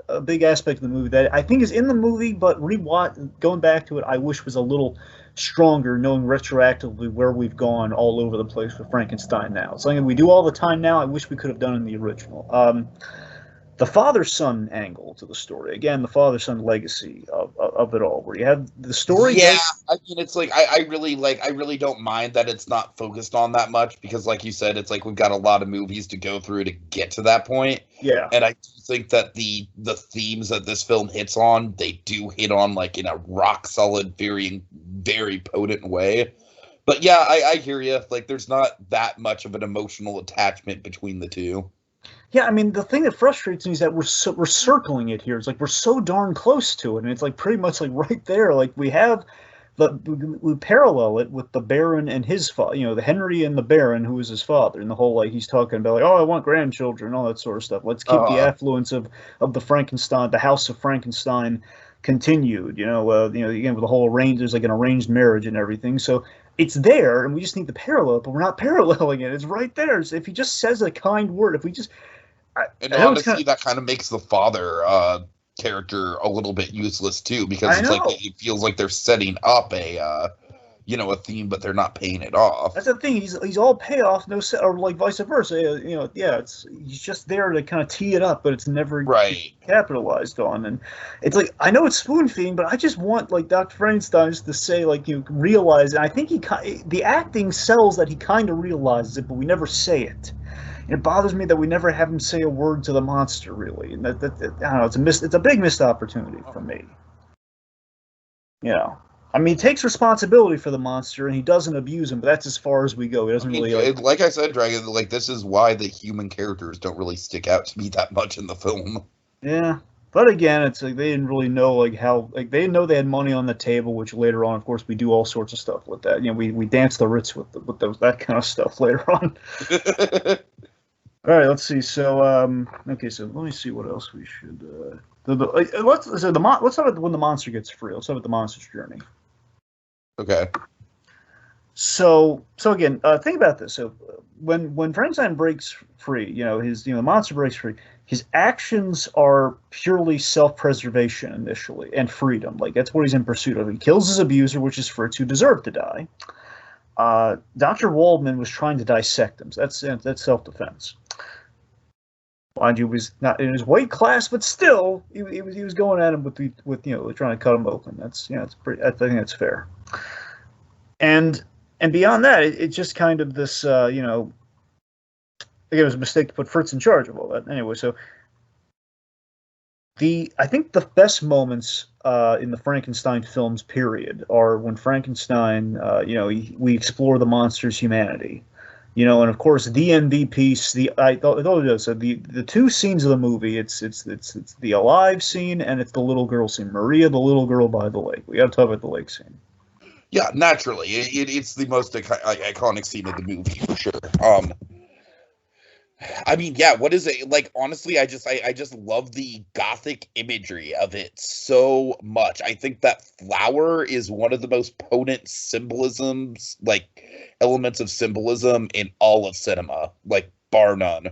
a big aspect of the movie that I think is in the movie, but going back to it, I wish was a little stronger, knowing retroactively where we've gone all over the place with Frankenstein now. It's something we do all the time now. I wish we could have done in the original. The father-son angle to the story. Again, the father-son legacy of it all, where you have the story. Yeah, I mean, it's like I really don't mind that it's not focused on that much, because, like you said, it's like we've got a lot of movies to go through to get to that point. Yeah, and I do think that the themes that this film hits on, they do hit on like in a rock solid, very, very potent way. But yeah, I hear you. Like, there's not that much of an emotional attachment between the two. Yeah, I mean, the thing that frustrates me is that we're circling it here. It's like we're so darn close to it, and it's like pretty much like right there. Like we parallel it with the Baron and his father, the Henry and the Baron, who is his father, and the whole, like, he's talking about like, oh, I want grandchildren, all that sort of stuff. Let's keep the affluence of the Frankenstein, the House of Frankenstein, continued. Again with the whole there's like an arranged marriage and everything. So it's there, and we just need to parallel it, but we're not paralleling it. It's right there. So if he just says a kind word, if we just honestly, that kind of makes the father character a little bit useless too, because it's like it feels like they're setting up a theme, but they're not paying it off. That's the thing. He's all payoff, or like vice versa. He's just there to kind of tee it up, but it's never capitalized on. And it's like, I know it's spoon feeding, but I just want like Dr. Frankenstein to say, like, realize. And I think the acting sells that he kind of realizes it, but we never say it. It bothers me that we never have him say a word to the monster, really. And that I don't know. It's a big missed opportunity for me. I mean, he takes responsibility for the monster, and he doesn't abuse him, but that's as far as we go. He doesn't really... Like I said, Dragon, like, this is why the human characters don't really stick out to me that much in the film. Yeah. But again, it's like they didn't really know like how like they didn't know they had money on the table, which later on, of course, we do all sorts of stuff with that. You know, we dance the Ritz with that kind of stuff later on. All right, let's see. So okay, so let me see what else we should. Let's start with when the monster gets free. Let's start with the monster's journey. Okay. So again, think about this. So when Frankenstein breaks free, the monster breaks free. His actions are purely self-preservation initially and freedom. Like that's what he's in pursuit of. He kills his abuser, which is Fritz, who deserved to die. Dr. Waldman was trying to dissect him. So that's self-defense. Mind you, he was not in his weight class, but still, he was going at him with trying to cut him open. That's it's pretty. I think that's fair. And beyond that, it's just kind of this, again, it was a mistake to put Fritz in charge of all that. Anyway, so I think the best moments in the Frankenstein films, period, are when Frankenstein, we explore the monster's humanity. And of course the MVP. The two scenes of the movie. It's the alive scene and it's the little girl scene. Maria, the little girl by the lake. We got to talk about the lake scene. Yeah, naturally, it's the most iconic scene of the movie for sure. I mean, yeah, what is it like? Honestly, I just love the gothic imagery of it so much. I think that flower is one of the most potent symbolisms, like elements of symbolism in all of cinema, like bar none.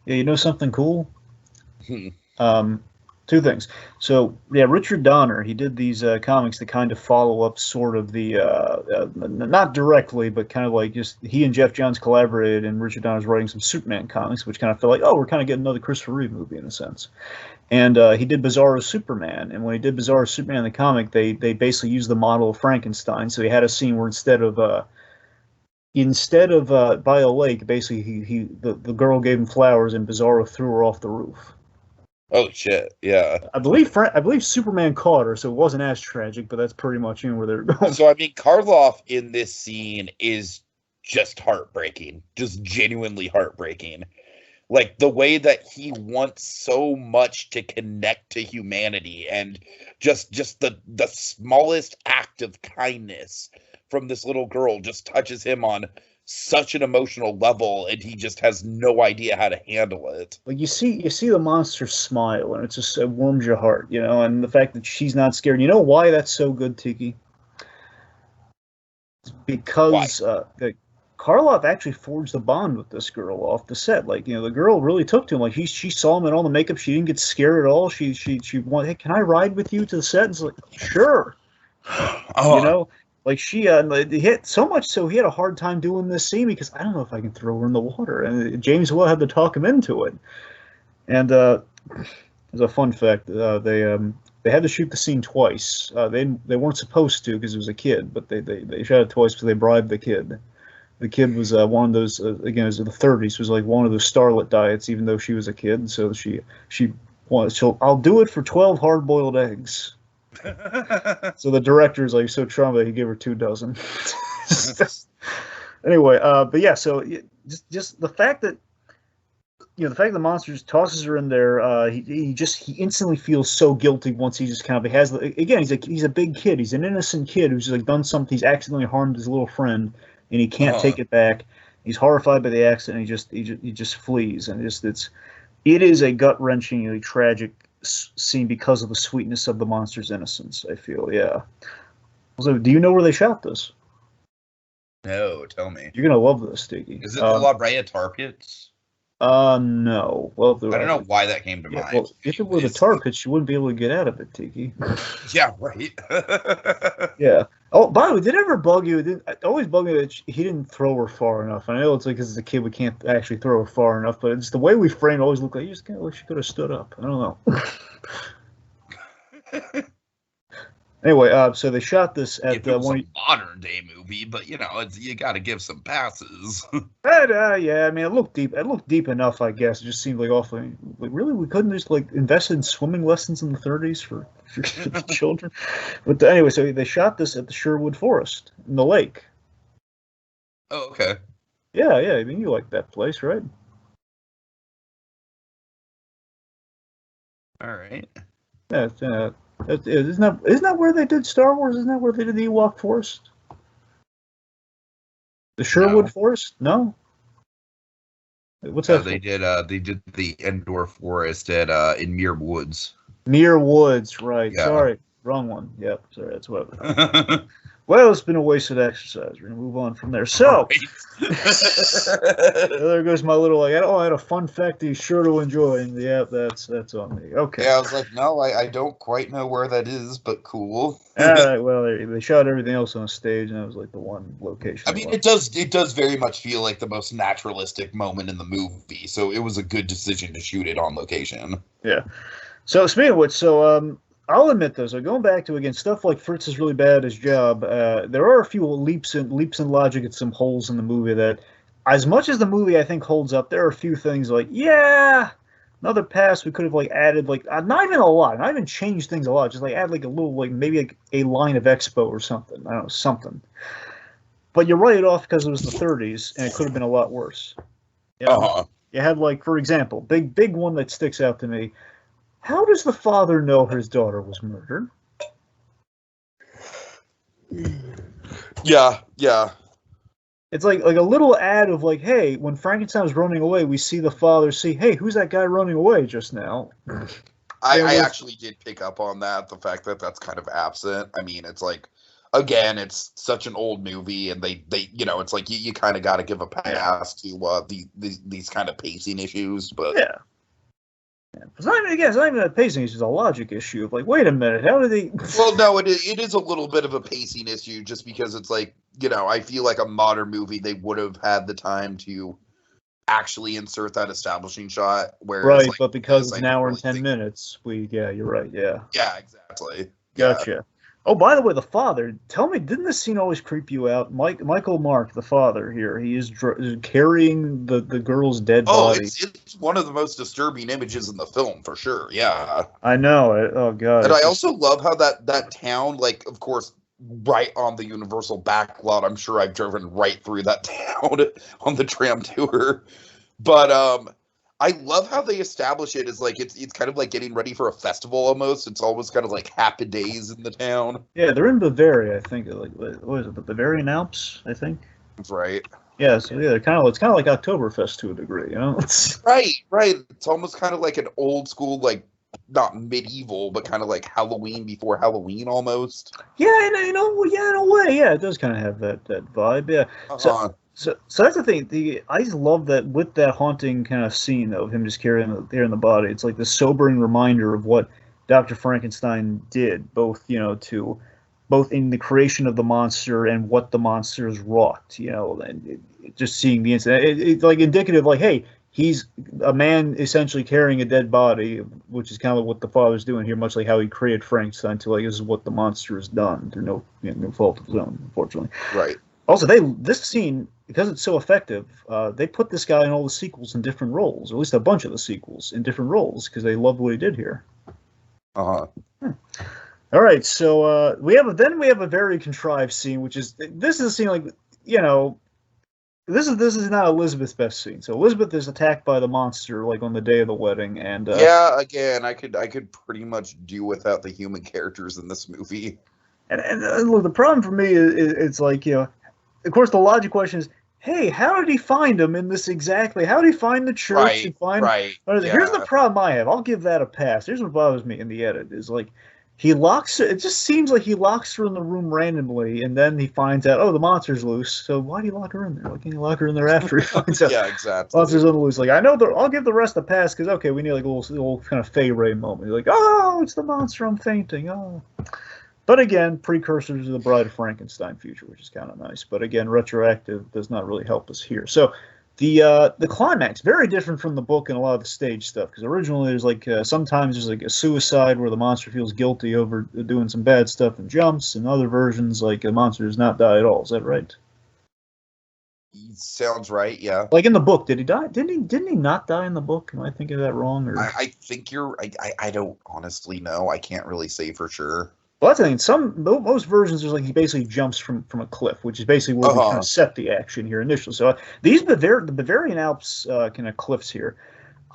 Yeah, you know something cool? Two things. So yeah, Richard Donner, he did these comics to kind of follow up sort of the not directly, but kind of like just he and Jeff Johns collaborated, and Richard Donner's writing some Superman comics, which kind of felt like, oh, we're kind of getting another Christopher Reeve movie in a sense. And he did Bizarro Superman, and when he did Bizarro Superman in the comic, they basically used the model of Frankenstein. So he had a scene where instead of by a lake, basically the girl gave him flowers, and Bizarro threw her off the roof. Oh shit! Yeah, I believe Superman caught her, so it wasn't as tragic, but that's pretty much where they're going. So I mean, Karloff in this scene is just heartbreaking, just genuinely heartbreaking. Like the way that he wants so much to connect to humanity, and just the smallest act of kindness from this little girl just touches him on such an emotional level, and he just has no idea how to handle it. Like you see the monster smile, and it warms your heart, and the fact that she's not scared. You know why that's so good, Tiki? It's because Karloff actually forged a bond with this girl off the set. Like, the girl really took to him. Like she saw him in all the makeup. She didn't get scared at all. She wanted, hey, can I ride with you to the set? And it's like, sure. Like she hit so much so he had a hard time doing this scene because I don't know if I can throw her in the water, and James Will had to talk him into it. And as a fun fact, they had to shoot the scene twice. They weren't supposed to because it was a kid, but they shot it twice because they bribed the kid. The kid was one of those again, it was in the 30s. Was like one of those starlet diets, even though she was a kid. So she wanted. I'll do it for 12 hard-boiled eggs. So the director's like so charmed that he gave her 2 dozen. Anyway, but yeah, so just the fact that the monster just tosses her in there, he instantly feels so guilty once he just kind of has again he's a big kid, he's an innocent kid who's like done something, he's accidentally harmed his little friend, and he can't take it back. He's horrified by the accident. He just flees, and it is a gut-wrenchingly tragic scene because of the sweetness of the monster's innocence, I feel. Yeah. So, do you know where they shot this? No, tell me. You're gonna love this, Tiki. Is it the La Brea Tar Pits? No. Well, I don't know why that came to mind. Well, if it were the tar pits, you wouldn't be able to get out of it, Tiki. Yeah, right. Yeah. Oh, by the way, did it ever bug you? It always bugged me that he didn't throw her far enough. I know it's like because as a kid we can't actually throw her far enough, but it's the way we framed always looked like you just kind of wish she could have stood up. I don't know. Anyway, so they shot this at it was a modern day movie, but you got to give some passes. Yeah, I mean, it looked deep. It looked deep enough, I guess. It just seemed like awfully. Like, really, we couldn't just like invest in swimming lessons in the 30s for children. But anyway, so they shot this at the Sherwood Forest in the lake. Oh, okay. Yeah. I mean, you like that place, right? All right. Yeah, isn't that where they did Star Wars? Isn't that where they did the Ewok Forest? The Sherwood Forest? No. What's that? They did the Endor Forest at in Muir Woods. Muir Woods, right? Yeah. Sorry, wrong one. Yep, sorry, that's what. Well, it's been a wasted exercise. We're gonna move on from there. So, there goes my little I had a fun fact he's sure to enjoy. And yeah, that's on me. Okay. Yeah, I was like, no, I don't quite know where that is, but cool. All right. Well, they shot everything else on stage, and that was like the one location. I mean, it does very much feel like the most naturalistic moment in the movie, so it was a good decision to shoot it on location. Yeah. So speaking of which, I'll admit though, so going back to again stuff like Fritz is really bad at his job. There are a few leaps in logic and some holes in the movie that, as much as the movie I think holds up, there are a few things like another pass we could have like added not even a lot, not even changed things a lot, just like add like a little maybe like a line of Expo or something. I don't know, something. But you write it off because it was the 30s and it could have been a lot worse. You know? You had for example, big one that sticks out to me. How does the father know his daughter was murdered? Yeah. It's like a little ad of hey, when Frankenstein was running away, we see the father hey, who's that guy running away just now? I actually did pick up on that, the fact that that's kind of absent. I mean, it's again, it's such an old movie, and they it's like you kind of got to give a pass to these kind of pacing issues, but yeah. It's not even a pacing issue, it's a logic issue of wait a minute, how did he... Well, no, it is a little bit of a pacing issue just because it's I feel like a modern movie, they would have had the time to actually insert that establishing shot. Right, but because it's an hour and 10 minutes, you're right, yeah. Yeah, exactly. Gotcha. Yeah. Oh, by the way, the father, tell me, didn't this scene always creep you out? Michael Mark, the father here, he is carrying the girl's dead body. Oh, it's one of the most disturbing images in the film, for sure, yeah. I know, oh god. And I also love how that town, of course, right on the Universal backlot, I'm sure I've driven right through that town on the tram tour. But, I love how they establish it as it's kind of like getting ready for a festival almost. It's almost kind of like happy days in the town. Yeah, they're in Bavaria, I think. What is it, the Bavarian Alps, I think? That's right. Yeah, so yeah, it's kind of like Oktoberfest to a degree, you know? Right. It's almost kind of like an old school, not medieval, but kind of like Halloween before Halloween almost. Yeah, in a way, yeah, it does kind of have that vibe, yeah. So that's the thing. I just love that with that haunting kind of scene of him just carrying the body. It's like the sobering reminder of what Dr. Frankenstein did, both in the creation of the monster and what the monsters wrought. And just seeing the incident, it's indicative. Hey, he's a man essentially carrying a dead body, which is kind of what the father's doing here, much like how he created Frankenstein. To this is what the monster has done through no fault of his own, unfortunately. Right. Also, this scene, because it's so effective, they put this guy in all the sequels in different roles, or at least a bunch of the sequels in different roles, because they loved what he did here. All right, so we have a very contrived scene, this is a scene this is not Elizabeth's best scene. So Elizabeth is attacked by the monster on the day of the wedding, and again, I could pretty much do without the human characters in this movie. And look, the problem for me is of course, the logic question is, hey, how did he find him in this exactly? How did he find the church? Right. Here's the problem I have. I'll give that a pass. Here's what bothers me in the edit is he locks her. It just seems like he locks her in the room randomly, and then he finds out, oh, the monster's loose. So why do you lock her in there? Why can't you lock her in there after he finds out? Yeah, exactly. Monster's on the loose. I know I'll give the rest a pass because we need a little kind of Fay Ray moment. You're oh, it's the monster. I'm fainting. Oh. But again, precursors to the Bride of Frankenstein future, which is kind of nice. But again, retroactive does not really help us here. So the climax, very different from the book and a lot of the stage stuff. Because originally there's sometimes there's a suicide where the monster feels guilty over doing some bad stuff and jumps. And other versions, the monster does not die at all. Is that right? Sounds right, yeah. In the book, did he die? Didn't he not die in the book? Am I thinking of that wrong? Or I think you're... I don't honestly know. I can't really say for sure. Well, that's the thing. Most versions, there's he basically jumps from a cliff, which is basically where we kind of set the action here initially. So the Bavarian Alps kind of cliffs here,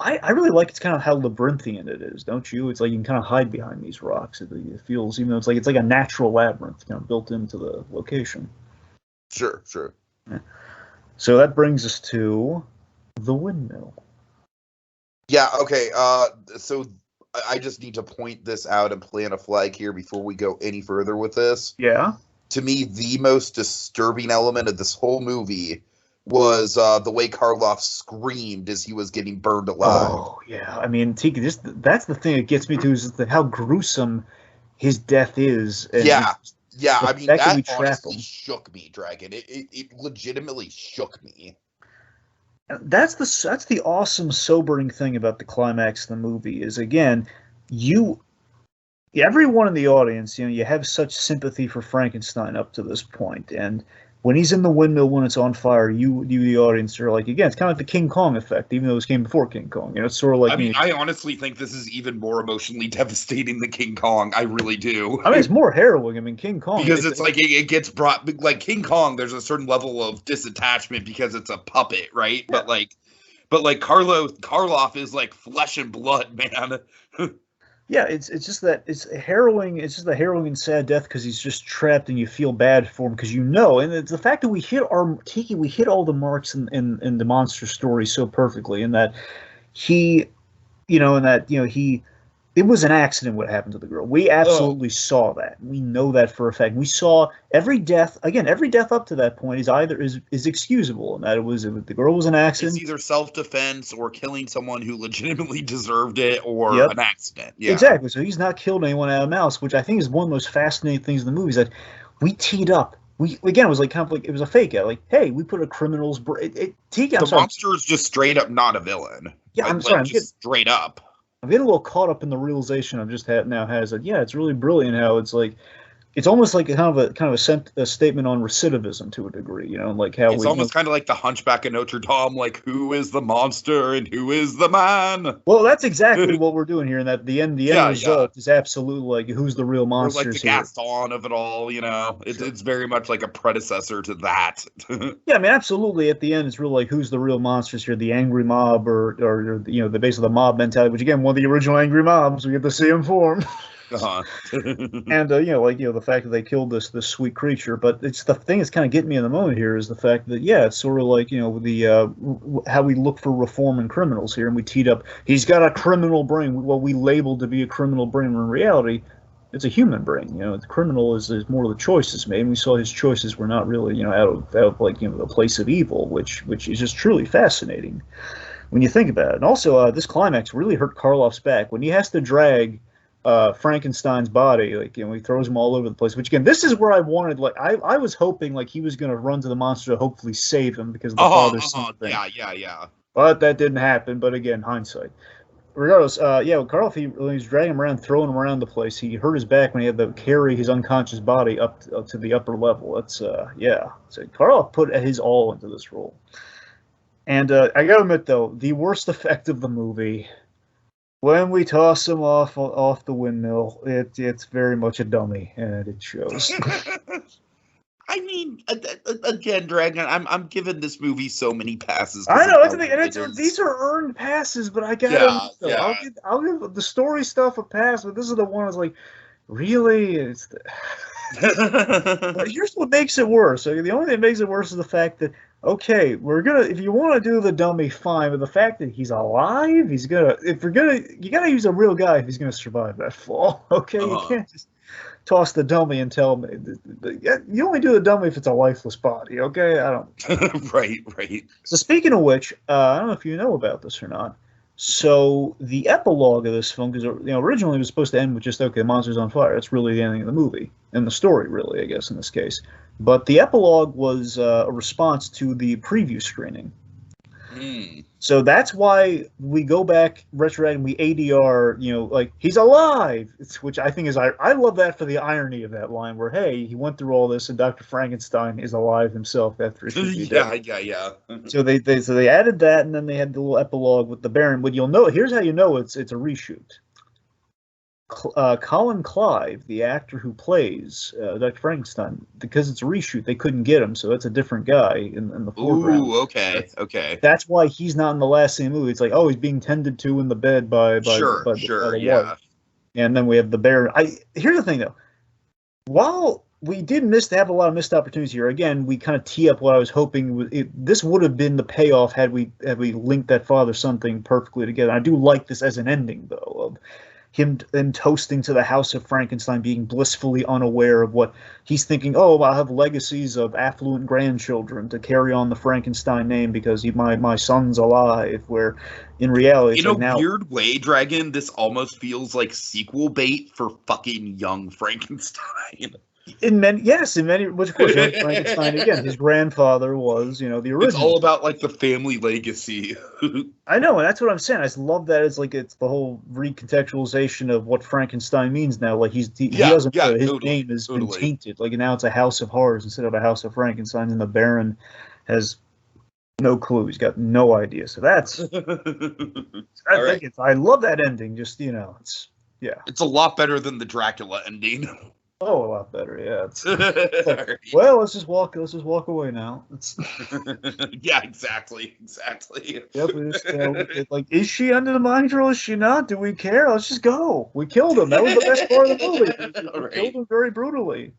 I really like it's kind of how labyrinthian it is, don't you? It's like you can kind of hide behind these rocks. It feels, even though it's like a natural labyrinth, kind of built into the location. Sure. Yeah. So that brings us to the windmill. Yeah. Okay. So I just need to point this out and plant a flag here before we go any further with this. Yeah. To me, the most disturbing element of this whole movie was the way Karloff screamed as he was getting burned alive. Oh yeah, I mean, Tiki, that's the thing that gets me to is how gruesome his death is. And yeah. I mean, that honestly him. shook me, Dragon. It legitimately shook me. That's the awesome, sobering thing about the climax of the movie is, again, everyone in the audience, you have such sympathy for Frankenstein up to this point, and when he's in the windmill, when it's on fire, you the audience are like, again, it's kind of like the King Kong effect, even though this came before King Kong. It's sort of like. I mean, I honestly think this is even more emotionally devastating than King Kong. I really do. I mean, it's more harrowing. I mean, King Kong, because it's like it gets brought, like King Kong. There's a certain level of disattachment because it's a puppet, right? Yeah. But like Karloff is like flesh and blood, man. Yeah, it's just that it's harrowing. It's just a harrowing and sad death because he's just trapped, and you feel bad for him because and it's the fact that we hit all the marks in the monster story so perfectly, in that it was an accident what happened to the girl. We absolutely saw that. We know that for a fact. We saw every death up to that point is excusable, and that the girl was an accident. It's either self-defense or killing someone who legitimately deserved it, or an accident. Yeah, exactly. So he's not killed anyone out of malice, which I think is one of the most fascinating things in the movie. Is that we teed up. It was like kind of like it was a fake out. Like, hey, we put a criminal's. The monster is just straight up not a villain. Yeah, I'm sorry. Straight up. I'm getting a little caught up in the realization I've just now has that, it's really brilliant how it's like, it's almost like kind of a statement on recidivism to a degree, like how it's almost kind of like the Hunchback of Notre Dame, like who is the monster and who is the man? Well, that's exactly what we're doing here, and that the end result is absolutely like who's the real monster. Like the Gaston of it all, it's very much like a predecessor to that. Yeah, I mean, absolutely. At the end, it's really like who's the real monsters here, the angry mob or the base of the mob mentality, which again, one of the original angry mobs, we get to see him form. Uh-huh. And the fact that they killed this sweet creature, but it's the thing that's kind of getting me in the moment here is the fact that it's sort of like how we look for reform in criminals here, and we teed up. He's got a criminal brain. What we labeled to be a criminal brain, when in reality, it's a human brain. The criminal is more of the choices made, and we saw his choices were not really out of like the place of evil, which is just truly fascinating when you think about it. And also, this climax really hurt Karloff's back when he has to drag Frankenstein's body, like he throws him all over the place. Which again, this is where I wanted, like I was hoping like he was going to run to the monster to hopefully save him because of the father's son thing. Yeah. But that didn't happen. But again, hindsight. Regardless, Karloff, when he's dragging him around, throwing him around the place, he hurt his back when he had to carry his unconscious body up to the upper level. That's So Karloff put his all into this role. And I gotta admit though, the worst effect of the movie, when we toss him off the windmill, it's very much a dummy, and it shows. I mean, again, Dragon, I'm giving this movie so many passes. I know, these are earned passes, but I gotta. Yeah. I'll give the story stuff a pass, but this is the one that's like, really? But here's what makes it worse. The only thing that makes it worse is the fact that, okay, if you want to do the dummy, fine, but the fact that he's alive, you gotta use a real guy if he's gonna survive that fall. Okay, You can't just toss the dummy and tell me. You only do the dummy if it's a lifeless body. Okay, I don't. Right. So speaking of which, I don't know if you know about this or not. So the epilogue of this film, because originally it was supposed to end with just, okay, the monster's on fire. That's really the ending of the movie and the story, really, I guess, in this case. But the epilogue was a response to the preview screening. So that's why we go back retroactive and we ADR, like, he's alive, which I think is, I love that for the irony of that line where, hey, he went through all this and Dr. Frankenstein is alive himself after he should be dead. Yeah. So they added that, and then they had the little epilogue with the Baron. But you'll know, here's how you know it's a reshoot. Colin Clive, the actor who plays Dr. Frankenstein, because it's a reshoot, they couldn't get him, so that's a different guy in the foreground. Ooh, okay, That's, okay. that's why he's not in the last scene of the movie. It's like, oh, he's being tended to in the bed Sure, by sure, the wife. yeah. And then we have the bear. Here's the thing, though. While we did have a lot of missed opportunities here, again, we kind of tee up what I was hoping. This would have been the payoff had we linked that father-son thing perfectly together. I do like this as an ending, though, of him toasting to the House of Frankenstein, being blissfully unaware of what he's thinking. Oh, I'll have legacies of affluent grandchildren to carry on the Frankenstein name because my son's alive. Where in reality, it's In a like now, weird way, Dragon, this almost feels like sequel bait for fucking young Frankenstein. in many, which of course, young Frankenstein again. His grandfather was, the original. It's all about like the family legacy. I know, and that's what I'm saying. I just love that it's the whole recontextualization of what Frankenstein means now. Like he doesn't know his name has been tainted. Like now it's a House of Horrors instead of a House of Frankenstein, and the Baron has no clue. He's got no idea. So that's I love that ending. Just it's a lot better than the Dracula ending. Oh, a lot better. Yeah. It's like, well, let's just walk away now. Yeah, exactly. Yep. We just, like, is she under the mind control? Is she not? Do we care? Let's just go. We killed him. That was the best part of the movie. We killed him very brutally.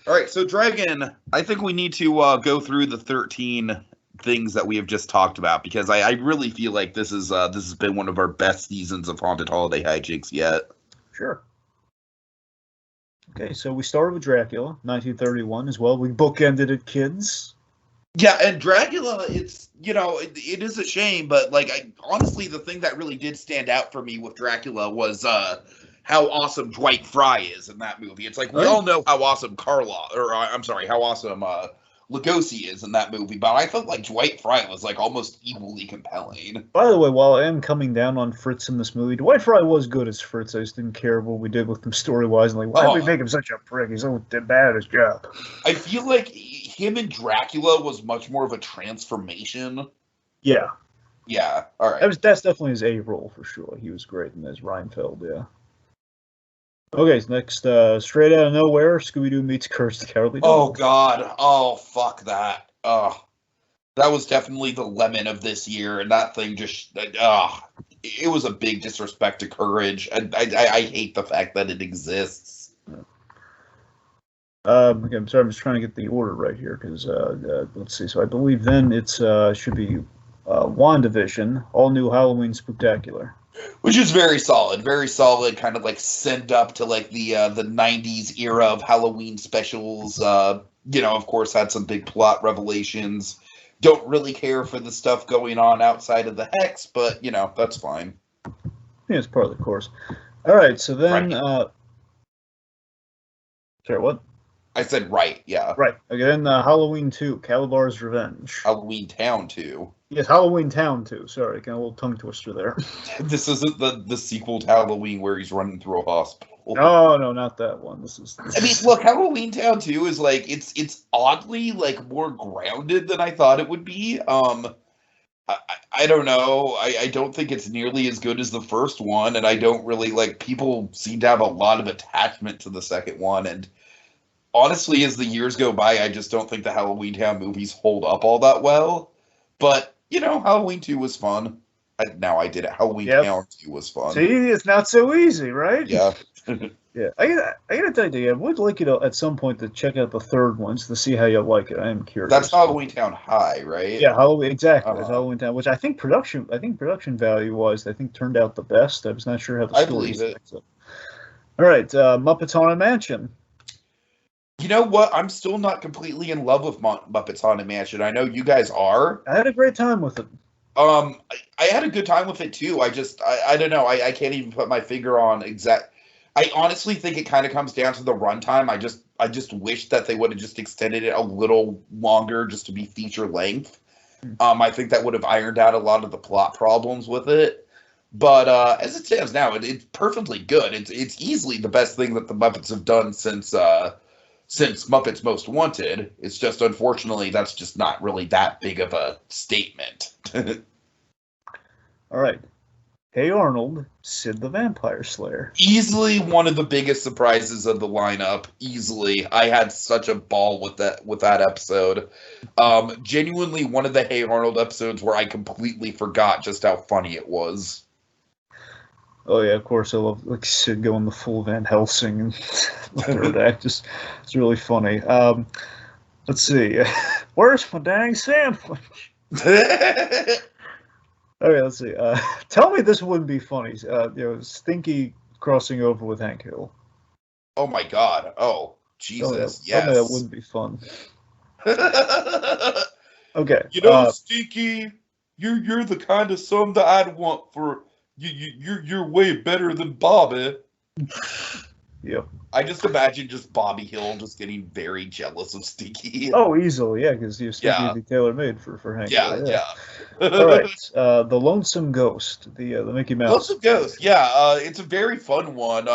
All right, so Dragon, I think we need to go through the 13 things that we have just talked about because I really feel like this has been one of our best seasons of Haunted Holiday Hijinks yet. Sure. Okay, so we started with Dracula, 1931 as well. We bookended it, kids. Yeah, and Dracula, it's, it is a shame, but, honestly, the thing that really did stand out for me with Dracula was how awesome Dwight Fry is in that movie. It's like, we all know how awesome how awesome Lugosi is in that movie, but I felt like Dwight Fry was, almost equally compelling. By the way, while I am coming down on Fritz in this movie, Dwight Fry was good as Fritz. I just didn't care what we did with him story-wise. And why did we make him such a prick? He's so bad at his job. I feel like him and Dracula was much more of a transformation. Yeah. Yeah, all right. That's definitely his A role, for sure. He was great in as Reinfeld, yeah. Okay, so next, straight out of nowhere, Scooby-Doo meets Curse the Cowardly Dog. Oh, God. Oh, fuck that. That was definitely the lemon of this year, and that thing just, it was a big disrespect to Courage. I hate the fact that it exists. Okay, I'm sorry, I'm just trying to get the order right here, because, let's see, so I believe then it's, should be WandaVision, All New Halloween Spooktacular. Which is very solid, kind of send up to the 90s era of Halloween specials. Of course, had some big plot revelations. Don't really care for the stuff going on outside of the Hex, but that's fine. Yeah, it's part of the course. All right, so then, sorry, what? I said right, yeah. Right. Okay, then Halloween 2, Calabar's Revenge. Halloween Town 2. Yes, Halloween Town 2. Sorry, got a little tongue twister there. This isn't the sequel to Halloween where he's running through a hospital. Oh, no, not that one. This is. I mean, look, Halloween Town 2 is it's oddly more grounded than I thought it would be. I don't know. I don't think it's nearly as good as the first one, and I don't really people seem to have a lot of attachment to the second one, and honestly, as the years go by, I just don't think the Halloween Town movies hold up all that well. But, Halloween 2 was fun. I did it. Halloween Town 2 was fun. See, it's not so easy, right? Yeah. Yeah. I gotta tell you, I would like you to, at some point, to check out the third one to see how you like it. I am curious. That's Halloween Town High, right? Yeah, Halloween, exactly. It's Halloween Town, which I think production value-wise, turned out the best. I was not sure how the story I believe it. All right, Muppets Haunted Mansion. You know what? I'm still not completely in love with Muppets Haunted Mansion. I know you guys are. I had a great time with it. I had a good time with it too. I don't know. I can't even put my finger on exact. I honestly think it kind of comes down to the runtime. I just wish that they would have just extended it a little longer just to be feature length. I think that would have ironed out a lot of the plot problems with it. But as it stands now, it's perfectly good. It's easily the best thing that the Muppets have done since Muppets Most Wanted. It's just, unfortunately, that's just not really that big of a statement. All right. Hey Arnold, Sid the Vampire Slayer. Easily one of the biggest surprises of the lineup. Easily, I had such a ball with that episode. Genuinely one of the Hey Arnold episodes where I completely forgot just how funny it was. Oh yeah, of course I love like Sid going the full Van Helsing and the third act. Just it's really funny. Let's see. Where's my dang sandwich? Okay, let's see. Tell me this wouldn't be funny. Stinky crossing over with Hank Hill. Oh my God! Oh Jesus! Tell me that Yes. wouldn't be fun. Okay. You know, Stinky, you're the kind of son that I'd want for you. You're way better than Bobby. Yep. I just imagine just Bobby Hill just getting very jealous of Stinky. Oh, easily, yeah, because Stinky Yeah. would be tailor made for Hank Yeah, Hill. yeah. All right. The Lonesome Ghost, the Mickey Mouse. Lonesome Ghost, yeah. It's a very fun one.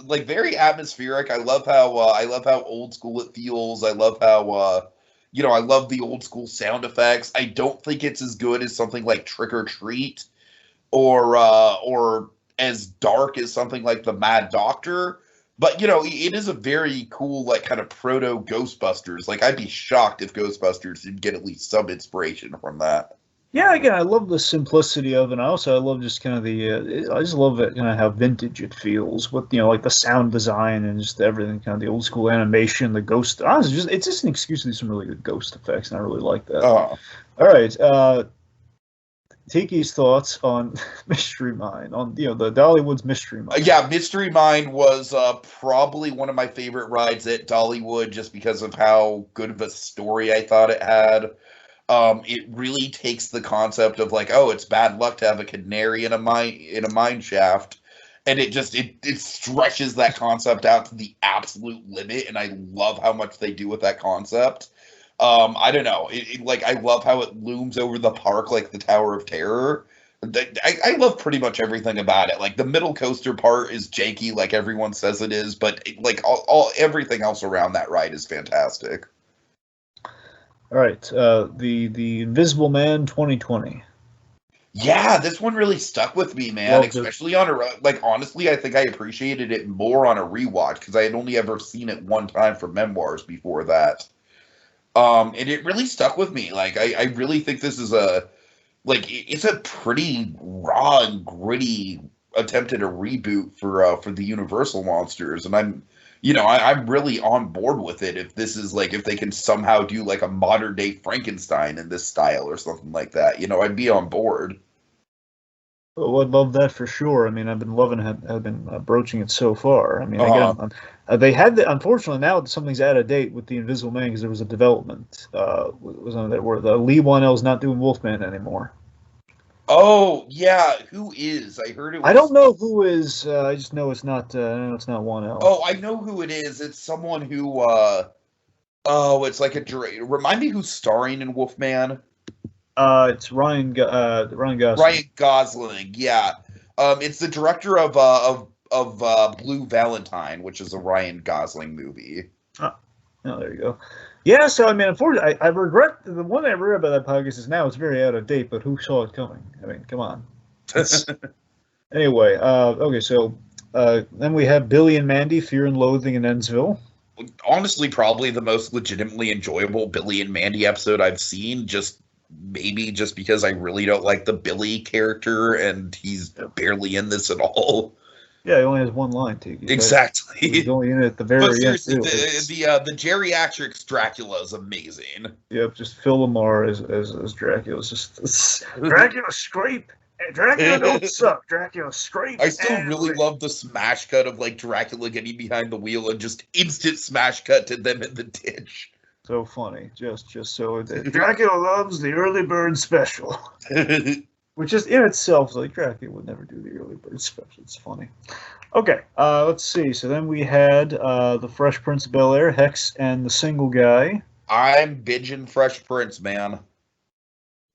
Like very atmospheric. I love how old school it feels. I love how I love the old school sound effects. I don't think it's as good as something like Trick or Treat, or as dark as something like The Mad Doctor. But it is a very cool, like, kind of proto Ghostbusters. Like, I'd be shocked if Ghostbusters didn't get at least some inspiration from that. Yeah, again, I love the simplicity of it. And I love just kind of I just love it, kind of how vintage it feels with, like the sound design and just everything, kind of the old school animation, the ghost. Honestly, it's just an excuse to do some really good ghost effects, and I really like that. Oh. All right, Tiki's thoughts on Mystery Mine, on the Dollywood's Mystery Mine. Yeah, Mystery Mine was probably one of my favorite rides at Dollywood, just because of how good of a story I thought it had. It really takes the concept of like, oh, it's bad luck to have a canary in a mine shaft, and it stretches that concept out to the absolute limit, and I love how much they do with that concept. I don't know. I love how it looms over the park like the Tower of Terror. I love pretty much everything about it. Like the middle coaster part is janky, like everyone says it is, but everything else around that ride is fantastic. All right, the Invisible Man 2020. Yeah, this one really stuck with me, man. Especially on honestly, I think I appreciated it more on a rewatch because I had only ever seen it one time for memoirs before that. And it really stuck with me. Like, I really think this is it's a pretty raw and gritty attempt at a reboot for the Universal monsters, and I'm really on board with it. If this is if they can somehow do like a modern day Frankenstein in this style or something like that, I'd be on board. Oh, I'd love that for sure. I mean, I've been loving it. I've been broaching it so far. I mean, again, they had unfortunately now something's out of date with the Invisible Man because there was a development was on there where the Lee Wanell's not doing Wolfman anymore. Oh yeah, who is? I heard it was... I don't know who is. I just know it's not. It's not Wanell. Oh, I know who it is. It's someone who. It's like remind me who's starring in Wolfman. It's Ryan Gosling. Ryan Gosling, yeah. It's the director of Blue Valentine, which is a Ryan Gosling movie. Oh, there you go. Yeah, so I mean, unfortunately, I regret the one I read about that podcast is now it's very out of date. But who saw it coming? I mean, come on. Anyway, okay, so then we have Billy and Mandy, Fear and Loathing in Endsville. Honestly, probably the most legitimately enjoyable Billy and Mandy episode I've seen. Maybe just because I really don't like the Billy character, and he's barely in this at all. Yeah, he only has one line, Tiki. Exactly. He's only in it at the very end. Seriously, the geriatrics Dracula is amazing. Yep, just Phil Lamar as Dracula. It's just Dracula scrape. Dracula don't suck. Dracula scrape. I still really love the smash cut of Dracula getting behind the wheel and just instant smash cut to them in the ditch. So funny, just so Dracula loves the early bird special, which is in itself Dracula would never do the early bird special. It's funny. Okay, let's see. So then we had the Fresh Prince of Bel-Air, Hex, and the Single Guy. I'm binging Fresh Prince, man.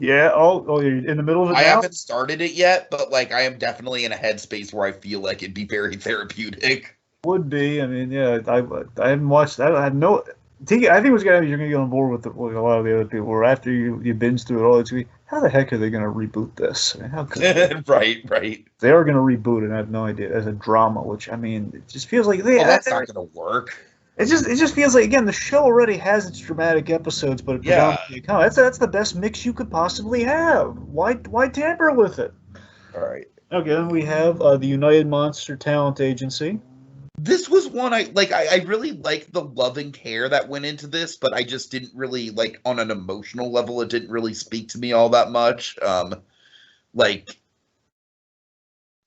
Yeah. Oh, you're in the middle of it now? I haven't started it yet, but I am definitely in a headspace where I feel like it'd be very therapeutic. Would be. I mean, yeah. I haven't watched that. I have no. I think what's gonna happen, you're gonna get on board with a lot of the other people. Where after you binge through it all, it's gonna be, how the heck are they gonna reboot this? I mean, how could they? Right. They are gonna reboot it, and I have no idea, as a drama. Which, I mean, it just feels like that's not gonna work. It just feels like, again, the show already has its dramatic episodes, but that's the best mix you could possibly have. Why tamper with it? All right. Okay, then we have the United Monster Talent Agency. This was one I like. I really like the love and care that went into this, but I just didn't really like, on an emotional level. It didn't really speak to me all that much. Like,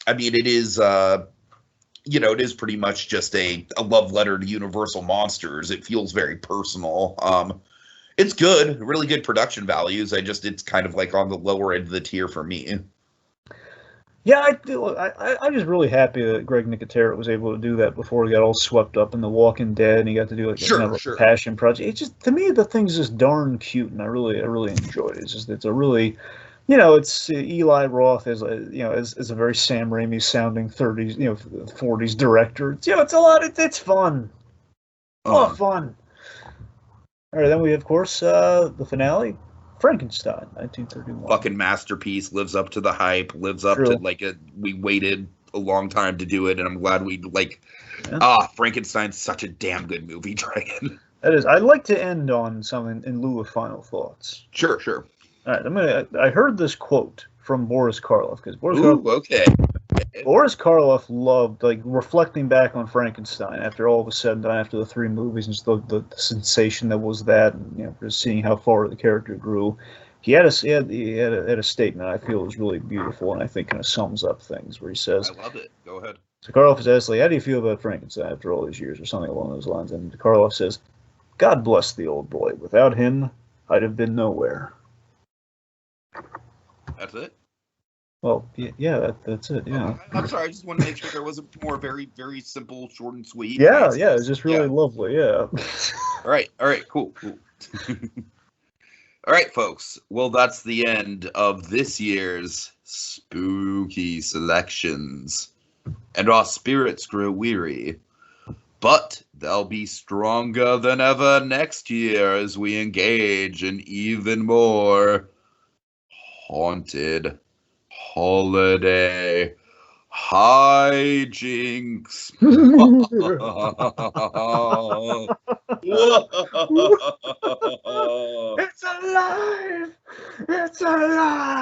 I mean, it is. It is pretty much just a love letter to Universal Monsters. It feels very personal. It's good, really good production values. It's kind of like on the lower end of the tier for me. Yeah, I'm just really happy that Greg Nicotero was able to do that before he got all swept up in The Walking Dead, and he got to do a passion project. It's just, to me, the thing's just darn cute, and I really enjoyed it. It's a really, it's Eli Roth as a very Sam Raimi sounding 30s, 40s director. It's a lot. It's fun. A lot of fun. All right, then we have, of course, the finale. Frankenstein, 1931. Fucking masterpiece, lives up to the hype, lives up to, we waited a long time to do it, and I'm glad Frankenstein's such a damn good movie, Dragon. That is. I'd like to end on something in lieu of final thoughts. Sure. All right, I heard this quote from Boris Karloff, because Boris Karloff loved, reflecting back on Frankenstein after all was said and done, after the 3 movies, and just the sensation that was that, and just seeing how far the character grew. He had a statement I feel was really beautiful, and I think kind of sums up things, where he says, "I love it. Go ahead." So Karloff is asked, how do you feel about Frankenstein after all these years, or something along those lines? And Karloff says, "God bless the old boy. Without him, I'd have been nowhere." That's it? Well, yeah, that's it, yeah. I'm sorry, I just want to make sure there wasn't more very, very simple, short and sweet. Yeah, it was just really lovely, yeah. All right, cool. All right, folks. Well, that's the end of this year's spooky selections. And our spirits grow weary. But they'll be stronger than ever next year as we engage in even more haunted holiday hijinks. It's alive! It's alive!